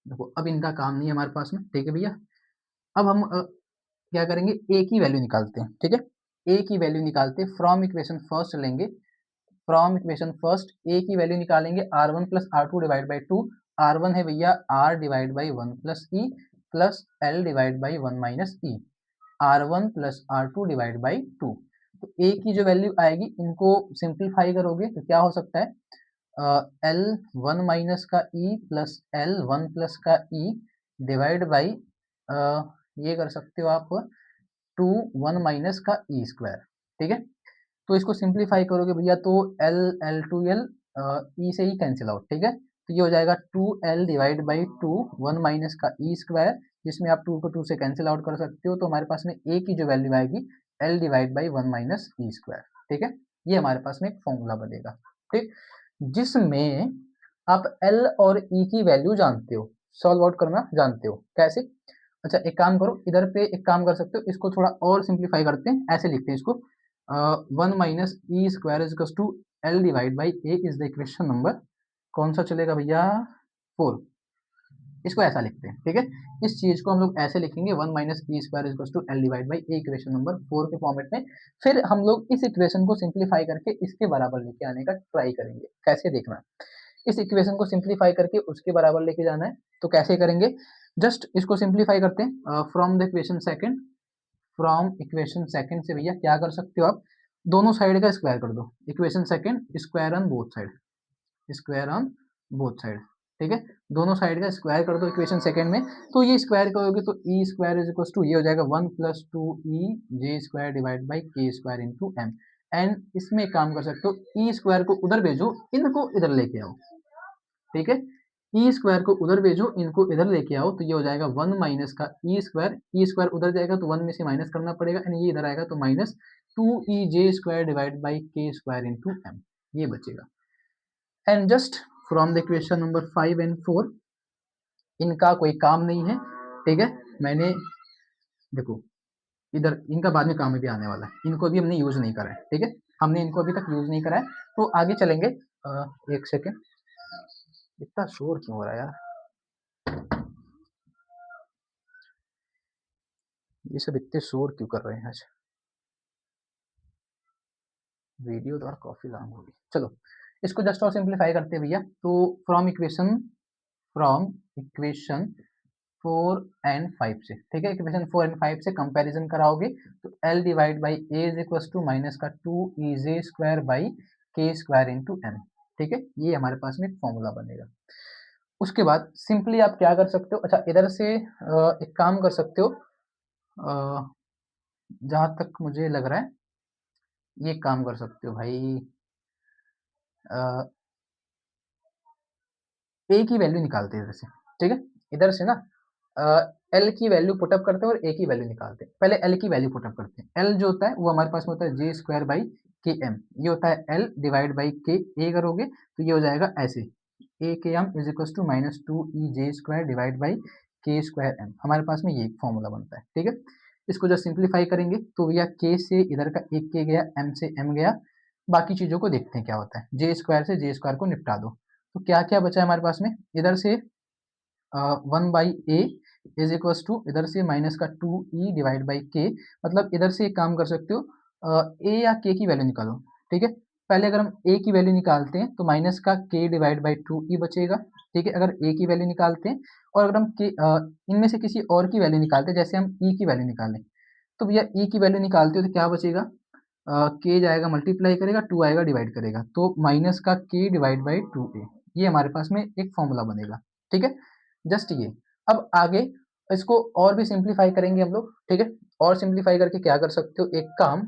देखो अब इनका काम नहीं है हमारे पास में, ठीक है भैया? अब हम क्या करेंगे, ए की वैल्यू निकालते हैं, ठीक है? ए की वैल्यू निकालते हैं, फ्रॉम इक्वेशन फर्स्ट लेंगे, फ्रॉम इक्वेशन फर्स्ट ए की वैल्यू निकालेंगे R1 plus R2 divide by 2। R1 है भैया R divide by 1 plus E plus L divide by 1 minus E, R1 plus R2 divide by 2। तो ए की जो वैल्यू आएगी, इनको सिंप्लीफाई करोगे तो क्या हो सकता है, एल वन माइनस का E plus L one plus का ई डिवाइड बाई ये कर सकते हो आप 2 1 माइनस का ई स्क्वायर, ठीक है? तो इसको सिंप्लीफाई करोगे भैया, तो L L two L E से ही कैंसिल आउट, ठीक है? तो ये हो जाएगा 2L डिवाइड बाई 2 1 माइनस का ई स्क्वायर, जिसमें आप 2 को 2 से कैंसिल आउट कर सकते हो, तो हमारे पास में ए की जो वैल्यू आएगी L divide by 1 minus E square, ठीक है? ये हमारे पास में एक फॉर्मूला बनेगा, ठीक? जिसमें आप L और E की वैल्यू जानते हो, सॉल्व आउट करना जानते हो, कैसे? अच्छा एक काम करो, इधर पे एक काम कर सकते हो, इसको थोड़ा और सिंप्लीफाई करते हैं, ऐसे लिखते हैं इसको, 1 minus E square is equals to L divide by A is the equation number कौन सा चलेगा भैया, 4। इसको ऐसा लिखते हैं, ठीक है? इस चीज को हम लोग ऐसे लिखेंगे, 1 minus E square is equals to L divide by A, equation number 4 के फॉर्मेट में। फिर हम लोग इस इक्वेशन को सिंप्लीफाई करके इसके बराबर लेके आने का ट्राई करेंगे, कैसे देखना, इस इक्वेशन को सिंप्लीफाई करके उसके बराबर लेके जाना है, तो कैसे करेंगे, जस्ट इसको सिंप्लीफाई करते हैं, from the equation second, from equation second से भैया क्या कर सकते हो आप, दोनों साइड का स्क्वायर कर दो, equation second square on both side, square on both side, ठीक है? दोनों साइड का स्क्वायर कर दो इक्वेशन सेकंड में, तो ये स्क्वायर करोगे तो ई स्क्वायर इज इक्वल टू ये हो जाएगा 1 plus 2 E J square divide by K square into M. And इसमें काम कर सकते हो, ई स्क्वायर को उधर भेजो, इनको इधर लेके आओ, ठीक है? ई स्क्वायर को उधर भेजो, इनको इधर लेके आओ, तो ये हो जाएगा 1 माइनस का ई स्क्वायर उधर जाएगा तो 1 में से माइनस करना पड़ेगा एंड ये इधर आएगा तो minus 2 E J square divide by K square into M, ये बचेगा। And just from the equation number 5 and 4, इनका कोई काम नहीं है, ठीक है? मैंने देखो इधर इनका बाद में काम में भी आने वाला है, इनको अभी हमने यूज नहीं करा है, ठीक है? हमने इनको अभी तक यूज नहीं करा है, तो आगे चलेंगे। एक सेकेंड, इतना शोर क्यों हो रहा है यार, ये सब इतने शोर क्यों कर रहे हैं आज, वीडियो तो और काफी लॉन्ग होगी। चलो इसको जस्ट और सिंप्लीफाई करते हैं भैया, तो फ्रॉम इक्वेशन 4 एंड 5 से, ठीक है? इक्वेशन 4 एंड 5 से कंपैरिजन कराओगे, तो L divide by A is equal to minus का 2 E J square by K square into M, ठीक है? ये हमारे पास में एक फॉर्मूला बनेगा। उसके बाद सिंपली आप क्या कर सकते हो, अच्छा इधर से एक काम कर सकते हो, जहाँ तक मुझे लग रहा है, ये काम कर सकते हो भाई, ए की वैल्यू निकालते हैं इधर से, ठीक है। इधर से ना एल की वैल्यू पुटअप करते हैं और ए की वैल्यू निकालते हैं। पहले एल की वैल्यू पुटअप करते हैं। एल जो होता है वो हमारे पास में होता है J square by K M, ये होता है एल डिवाइड बाई के। ए करोगे तो ये हो जाएगा ऐसे, A K M is equal to minus two E J square divide by K square M. हमारे पास में ये फॉर्मूला बनता है, ठीक है। इसको जब सिंप्लीफाई करेंगे तो भैया के से इधर का एक के गया, एम से एम गया। बाकी चीज़ों को देखते हैं क्या होता है। जे स्क्वायर से जे स्क्वायर को निपटा दो, तो क्या क्या बचा है हमारे पास में। इधर से 1/a इज इक्वल टू, इधर से माइनस का 2e डिवाइड बाई के। मतलब इधर से एक काम कर सकते हो, a या k की वैल्यू निकालो, ठीक है। पहले अगर हम a की वैल्यू निकालते हैं तो माइनस का k डिवाइड बाई 2e बचेगा, ठीक है, अगर a की वैल्यू निकालते हैं। और अगर हम इनमें से किसी और की वैल्यू निकालते हैं, जैसे हम e की वैल्यू निकालें, तो भैया e की वैल्यू निकालते हो तो क्या बचेगा, k जाएगा मल्टीप्लाई करेगा, 2 आएगा डिवाइड करेगा, तो माइनस का k डिवाइड बाई 2a। ये हमारे पास में एक फॉर्मूला बनेगा, ठीक है। जस्ट ये। अब आगे इसको और भी सिंप्लीफाई करेंगे हम लोग, ठीक है। और सिंप्लीफाई करके क्या कर सकते हो, एक काम,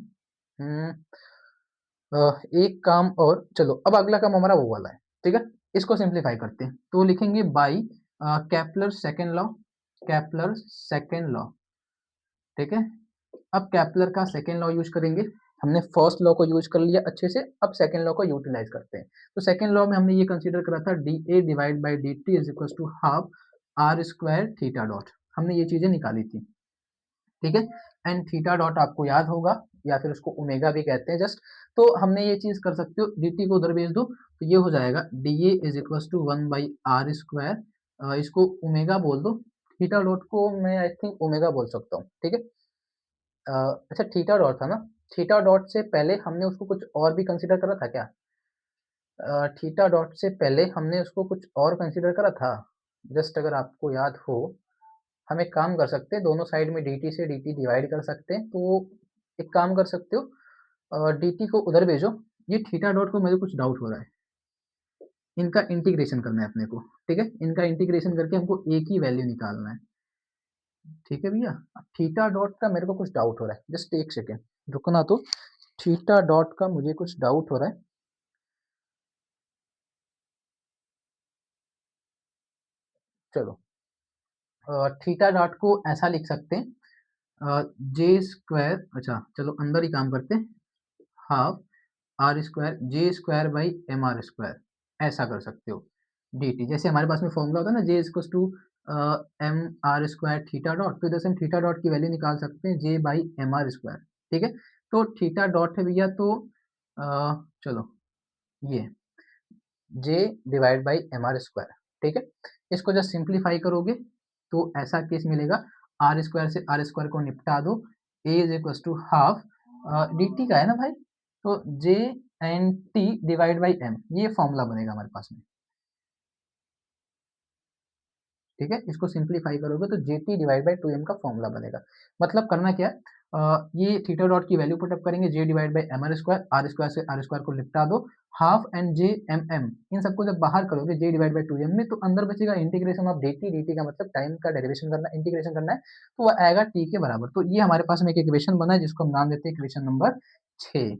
हम्म, एक काम और, चलो अब अगला काम हमारा वो वाला है, ठीक है। इसको सिंप्लीफाई करते हैं तो लिखेंगे by Kepler second law. Kepler second law, ठीक है। अब केपलर का सेकेंड लॉ यूज करेंगे। हमने फर्स्ट लॉ को यूज कर लिया अच्छे से, अब सेकेंड लॉ को यूटिलाइज करते हैं। तो सेकेंड लॉ में हमने ये कंसीडर करा था D A divide by D T is equal to half R square theta dot. हमने ये चीजें निकाली थी, ठीक है। एंड थीटा डॉट आपको याद होगा, या फिर उसको ओमेगा भी कहते हैं जस्ट। तो हमने ये चीज कर सकते हो, डी टी को उधर भेज दो तो ये हो जाएगा D A is equal to 1/r square, इसको ओमेगा बोल दो। थीटा डॉट को मैं आई थिंक ओमेगा बोल सकता हूँ, ठीक है। अच्छा थीटा डॉट था ना, थीटा डॉट से पहले हमने उसको कुछ और भी कंसीडर करा था क्या। थीटा डॉट से पहले हमने उसको कुछ और कंसीडर करा था, जस्ट अगर आपको याद हो। हम एक काम कर सकते हैं, दोनों साइड में dt से dt डिवाइड कर सकते हैं। तो एक काम कर सकते हो, dt को उधर भेजो। ये थीटा डॉट को मुझे कुछ डाउट हो रहा है, इनका इंटीग्रेशन करना है अपने को, ठीक है। इनका इंटीग्रेशन करके हमको a की वैल्यू निकालना है, ठीक है भैया। थीटा डॉट का मेरे को कुछ डाउट हो रहा है, जस्ट एक सेकेंड रुकना। तो थीटा डॉट का मुझे कुछ डाउट हो रहा है, चलो। थीटा डॉट को ऐसा लिख सकते हैं, जे स्क्वायर, अच्छा चलो अंदर ही काम करते हैं, half R square J square by M R square, ऐसा कर सकते हो। डी टी जैसे हमारे पास में फॉर्मूला होता है ना, J equal to M R square theta dot, तो इधर से हम थीटा डॉट की वैल्यू निकाल सकते हैं J by M R square, ठीक है। तो थीटा डॉट है भैया, तो चलो ये J divide by M R square, ठीक है। इसको जब सिंप्लीफाई करोगे तो ऐसा केस मिलेगा, आर स्क्वायर से आर स्क्वायर को निपटा दो, A is equal to half D T का है ना भाई, तो J N T divide by M, ये फॉर्मूला बनेगा हमारे पास में, ठीक है। इसको सिंप्लीफाई करोगे तो J T divide by two M का फॉर्मूला बनेगा। मतलब करना क्या है, ये थीटा डॉट की वैल्यू पुटअप करेंगे, J divide by M R square से आर स्क्वायर को निपटा दो, half and J M M, इन सबको जब बाहर करोगे J divide by two M में, तो अंदर बचेगा इंटीग्रेशन ऑफ डी टी का मतलब टाइम का डेरिवेशन करना, इंटीग्रेशन करना है, तो वह आएगा टी के बराबर। तो ये हमारे पास में एक इक्वेशन बना है जिसको हम नाम देते हैं इक्वेशन नंबर 6,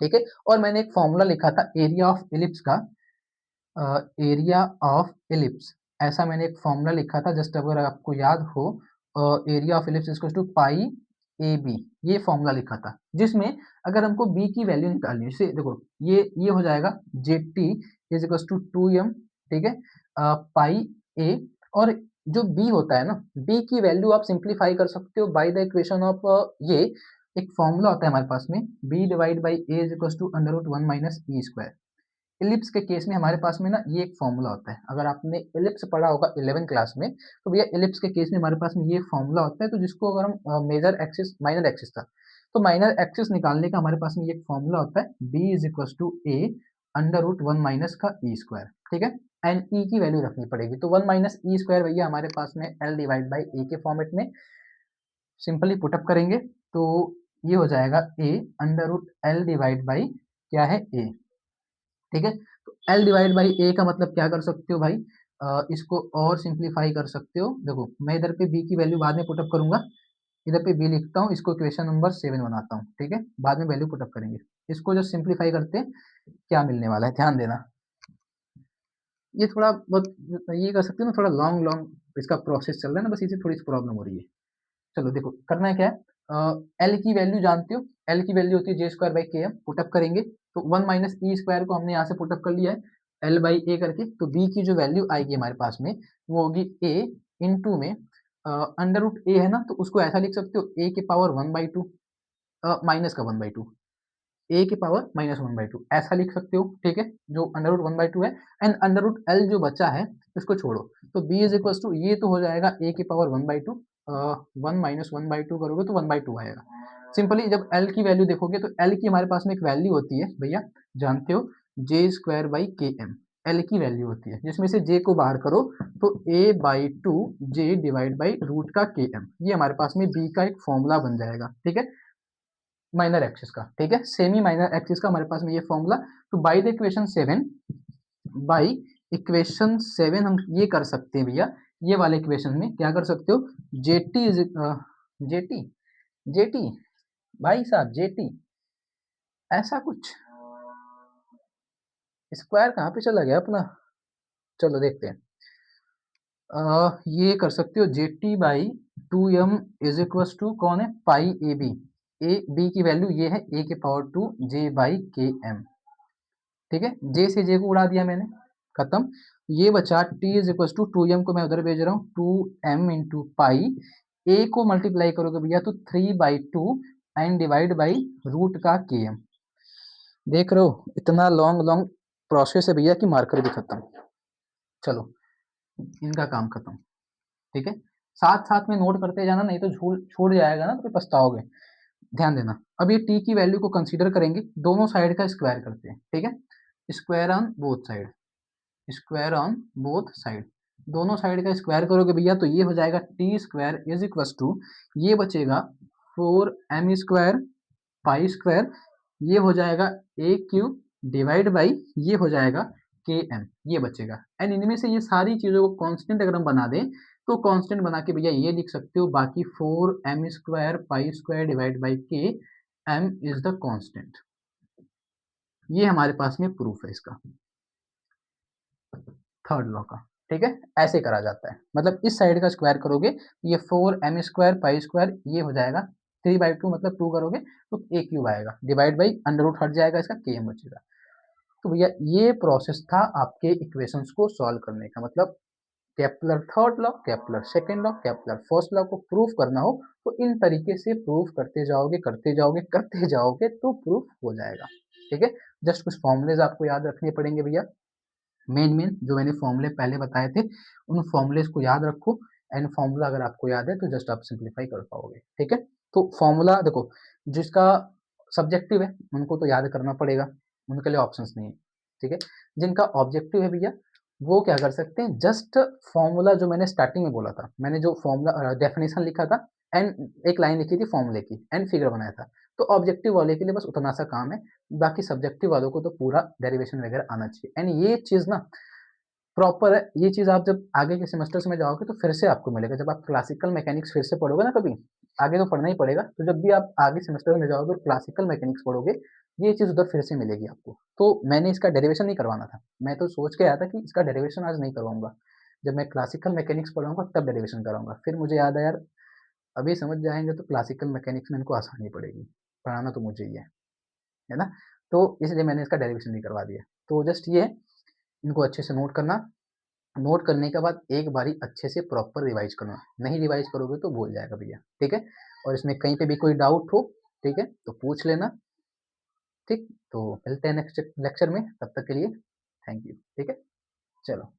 ठीक है। और मैंने एक फॉर्मूला लिखा था एरिया ऑफ इलिप्स का, एरिया ऑफ इलिप्स, ऐसा मैंने एक फॉर्मूला लिखा था, जस्ट अगर आपको याद हो, area of ellipse equal to pi A B, ये फॉर्मूला लिखा था, जिसमें अगर हमको बी की वैल्यू निकालनी है, जैसे देखो ये हो जाएगा J T is equal to two M, ठीक है, पाई ए। और जो बी होता है ना, बी की वैल्यू आप सिंप्लीफाई कर सकते हो बाय द इक्वेशन ऑफ, ये एक फॉर्मूला होता है हमारे पास में, B divide by A is equal to under root one minus E square. Ellipse के केस में हमारे पास में ना ये एक फॉर्मूला होता है, अगर आपने इलिप्स पढ़ा होगा 11 क्लास में, तो भैया इलिप्स के केस में हमारे पास में ये फॉर्मूला होता है। तो जिसको अगर हम मेजर एक्सिस माइनर एक्सिस था, तो माइनर एक्सिस निकालने का हमारे पास में ये एक फॉर्मूला होता है, B is equal to A under root one minus का ई स्क्वायर, ठीक है। एंड ई की वैल्यू रखनी पड़ेगी, तो वन माइनस ई स्क्वायर भैया हमारे पास में एल डिवाइड बाई ए के फॉर्मेट में सिंपली पुटअप करेंगे, तो ये हो जाएगा a under root l divide by क्या है ए, ठीक है। तो एल डिवाइड बाई ए का मतलब क्या कर सकते हो भाई, इसको और सिंप्लीफाई कर सकते हो। देखो मैं इधर पे बी की वैल्यू बाद में पुटअप करूंगा, इधर पे बी लिखता हूँ, इसको इक्वेशन नंबर 7 बनाता हूँ, ठीक है। बाद में वैल्यू पुटअप करेंगे। इसको जब सिंप्लीफाई करते हैं क्या मिलने वाला है, ध्यान देना। ये थोड़ा बहुत ये कर सकते हो ना, थोड़ा लॉन्ग लॉन्ग इसका प्रोसेस चल रहा है ना, बस इसे थोड़ी सी प्रॉब्लम हो रही है। चलो देखो करना है क्या है, एल की वैल्यू जानते हो, एल की वैल्यू होती है J square by K M, put up करेंगे तो 1 माइनस ई स्क्वायर को हमने यहाँ से पुटअप कर लिया है एल बाई ए करके, तो बी की जो वैल्यू आएगी हमारे पास में वो होगी ए इंटू में अंडर रूट ए है ना, तो उसको ऐसा लिख सकते हो ए के पावर 1/2 माइनस का 1/2, ए की पावर -1/2 ऐसा लिख सकते हो, ठीक है, जो अंडर रूट 1/2 है। एंड अंडर रूट एल जो बचा है इसको छोड़ो, तो बी इज इक्वल टू ये तो हो जाएगा ए की पावर 1/2, 1 - 1/2 करोगे तो 1/2 आएगा। सिंपली जब एल की वैल्यू देखोगे तो एल की हमारे पास में एक वैल्यू होती है भैया, जानते हो, जे square by K M, L की वैल्यू होती है, जिसमें से जे को बाहर करो तो a/2 J divide by root का के एम, ये हमारे पास में बी का एक फॉर्मूला बन जाएगा, ठीक है, माइनर एक्सिस का, ठीक है, सेमी माइनर एक्सिस का हमारे पास में ये फॉर्मूला। तो by the equation 7, by equation 7 हम ये कर सकते हैं भैया, ये वाले इक्वेशन में क्या कर सकते हो, जेटी इज जेटी जेटी भाई साहब जेटी, ऐसा कुछ स्क्वायर कहाँ पे चला गया अपना, चलो देखते हैं। ये कर सकते हो JT by 2m is equal to कौन है, pi A B, A B की वैल्यू ये है ए के power 2 J by K M, ठीक है, जे से जे को उड़ा दिया मैंने, खत्म। ये बचा T is equal to 2m को मैं उधर भेज रहा हूँ 2m इंटू पाई, ए को मल्टीप्लाई करोगे भैया तो 3/2 एंड डिवाइड बाई रूट का के एम। देख रहे हो इतना लॉन्ग लॉन्ग प्रोसेस है भैया कि मार्कर भी खत्म। चलो इनका काम खत्म, ठीक है, साथ साथ में नोट करते जाना, नहीं तो छूट जाएगा ना तो फिर पछताओगे। ध्यान देना, अब ये टी की वैल्यू को कंसीडर करेंगे, दोनों साइड का स्क्वायर करते हैं, ठीक है, square on both side, square on both side, दोनों साइड का स्क्वायर करोगे भैया तो ये हो जाएगा T square is equal to, ये बचेगा 4m स्क्वायर पाई स्क्वायर, ये हो जाएगा ए क्यूब डिवाइड बाई ये हो जाएगा के एम, ये बचेगा। एंड इनमें से ये सारी चीज़ों को कांस्टेंट अगर हम बना दें तो कांस्टेंट बना के भैया ये लिख सकते हो, बाकी 4m square pi square divide by K M is the constant. ये हमारे पास में प्रूफ है इसका, थर्ड लॉ का, ठीक है, ऐसे करा जाता है, मतलब इस साइड का स्क्वायर करोगे ये 4m स्क्वायर पाई स्क्वायर ये हो जाएगा 3/2, मतलब 2 करोगे तो ए क्यूब आएगा डिवाइड बाई अंडर रूट हट जाएगा इसका के एम बचेगा। तो भैया ये प्रोसेस था आपके इक्वेशंस को सॉल्व करने का, मतलब Kepler third law, Kepler second law, Kepler first law को प्रूफ करना हो तो इन तरीके से प्रूफ करते जाओगे करते जाओगे करते जाओगे तो प्रूफ हो जाएगा, ठीक है। जस्ट कुछ फॉर्मूलेज आपको याद रखने पड़ेंगे भैया, मेन मेन जो मैंने फॉर्मूले पहले बताए थे उन फॉर्मूलेज को याद रखो, एंड फॉर्मूला अगर आपको याद है तो जस्ट आप सिंप्लीफाई कर पाओगे, ठीक है। तो फॉर्मूला देखो, जिसका सब्जेक्टिव है उनको तो याद करना पड़ेगा, उनके लिए ऑप्शंस नहीं है, ठीक है। जिनका ऑब्जेक्टिव है भैया वो क्या कर सकते हैं, जस्ट फॉर्मूला जो मैंने स्टार्टिंग में बोला था, मैंने जो फॉर्मूला डेफिनेशन लिखा था एंड एक लाइन लिखी थी फॉर्मूले की एंड फिगर बनाया था, तो ऑब्जेक्टिव वाले के लिए बस उतना सा काम है, बाकी सब्जेक्टिव वालों को तो पूरा डेरिवेशन वगैरह आना चाहिए। एंड ये चीज़ ना प्रॉपर है, ये चीज़ आप जब आगे के सेमेस्टर्स में जाओगे तो फिर से आपको मिलेगा, जब आप क्लासिकल मैकेनिक्स फिर से पढ़ोगे ना कभी, आगे तो पढ़ना ही पड़ेगा, तो जब भी आप आगे सेमेस्टर में जाओगे और क्लासिकल मैकेनिक्स पढ़ोगे ये चीज़ उधर फिर से मिलेगी आपको। तो मैंने इसका डेरिवेशन नहीं करवाना था, मैं तो सोच के आया था कि इसका डेरिवेशन आज नहीं करवाऊंगा, जब मैं क्लासिकल मैकेनिक्स पढ़ाऊंगा तब डेरिवेशन कराऊंगा, फिर मुझे याद आया यार अभी समझ जाएंगे तो क्लासिकल मैकेनिक्स में इनको आसानी पड़ेगी, पढ़ाना तो मुझे ही है ना, तो इसलिए मैंने इसका डेरिवेशन नहीं करवा दिया। तो जस्ट ये इनको अच्छे से नोट करना, नोट करने के बाद एक बारी अच्छे से प्रॉपर रिवाइज करना, नहीं रिवाइज करोगे तो भूल जाएगा भैया, ठीक है। और इसमें कहीं पे भी कोई डाउट हो, ठीक है, तो पूछ लेना, ठीक। तो मिलते हैं नेक्स्ट लेक्चर में, तब तक के लिए थैंक यू, ठीक है, चलो।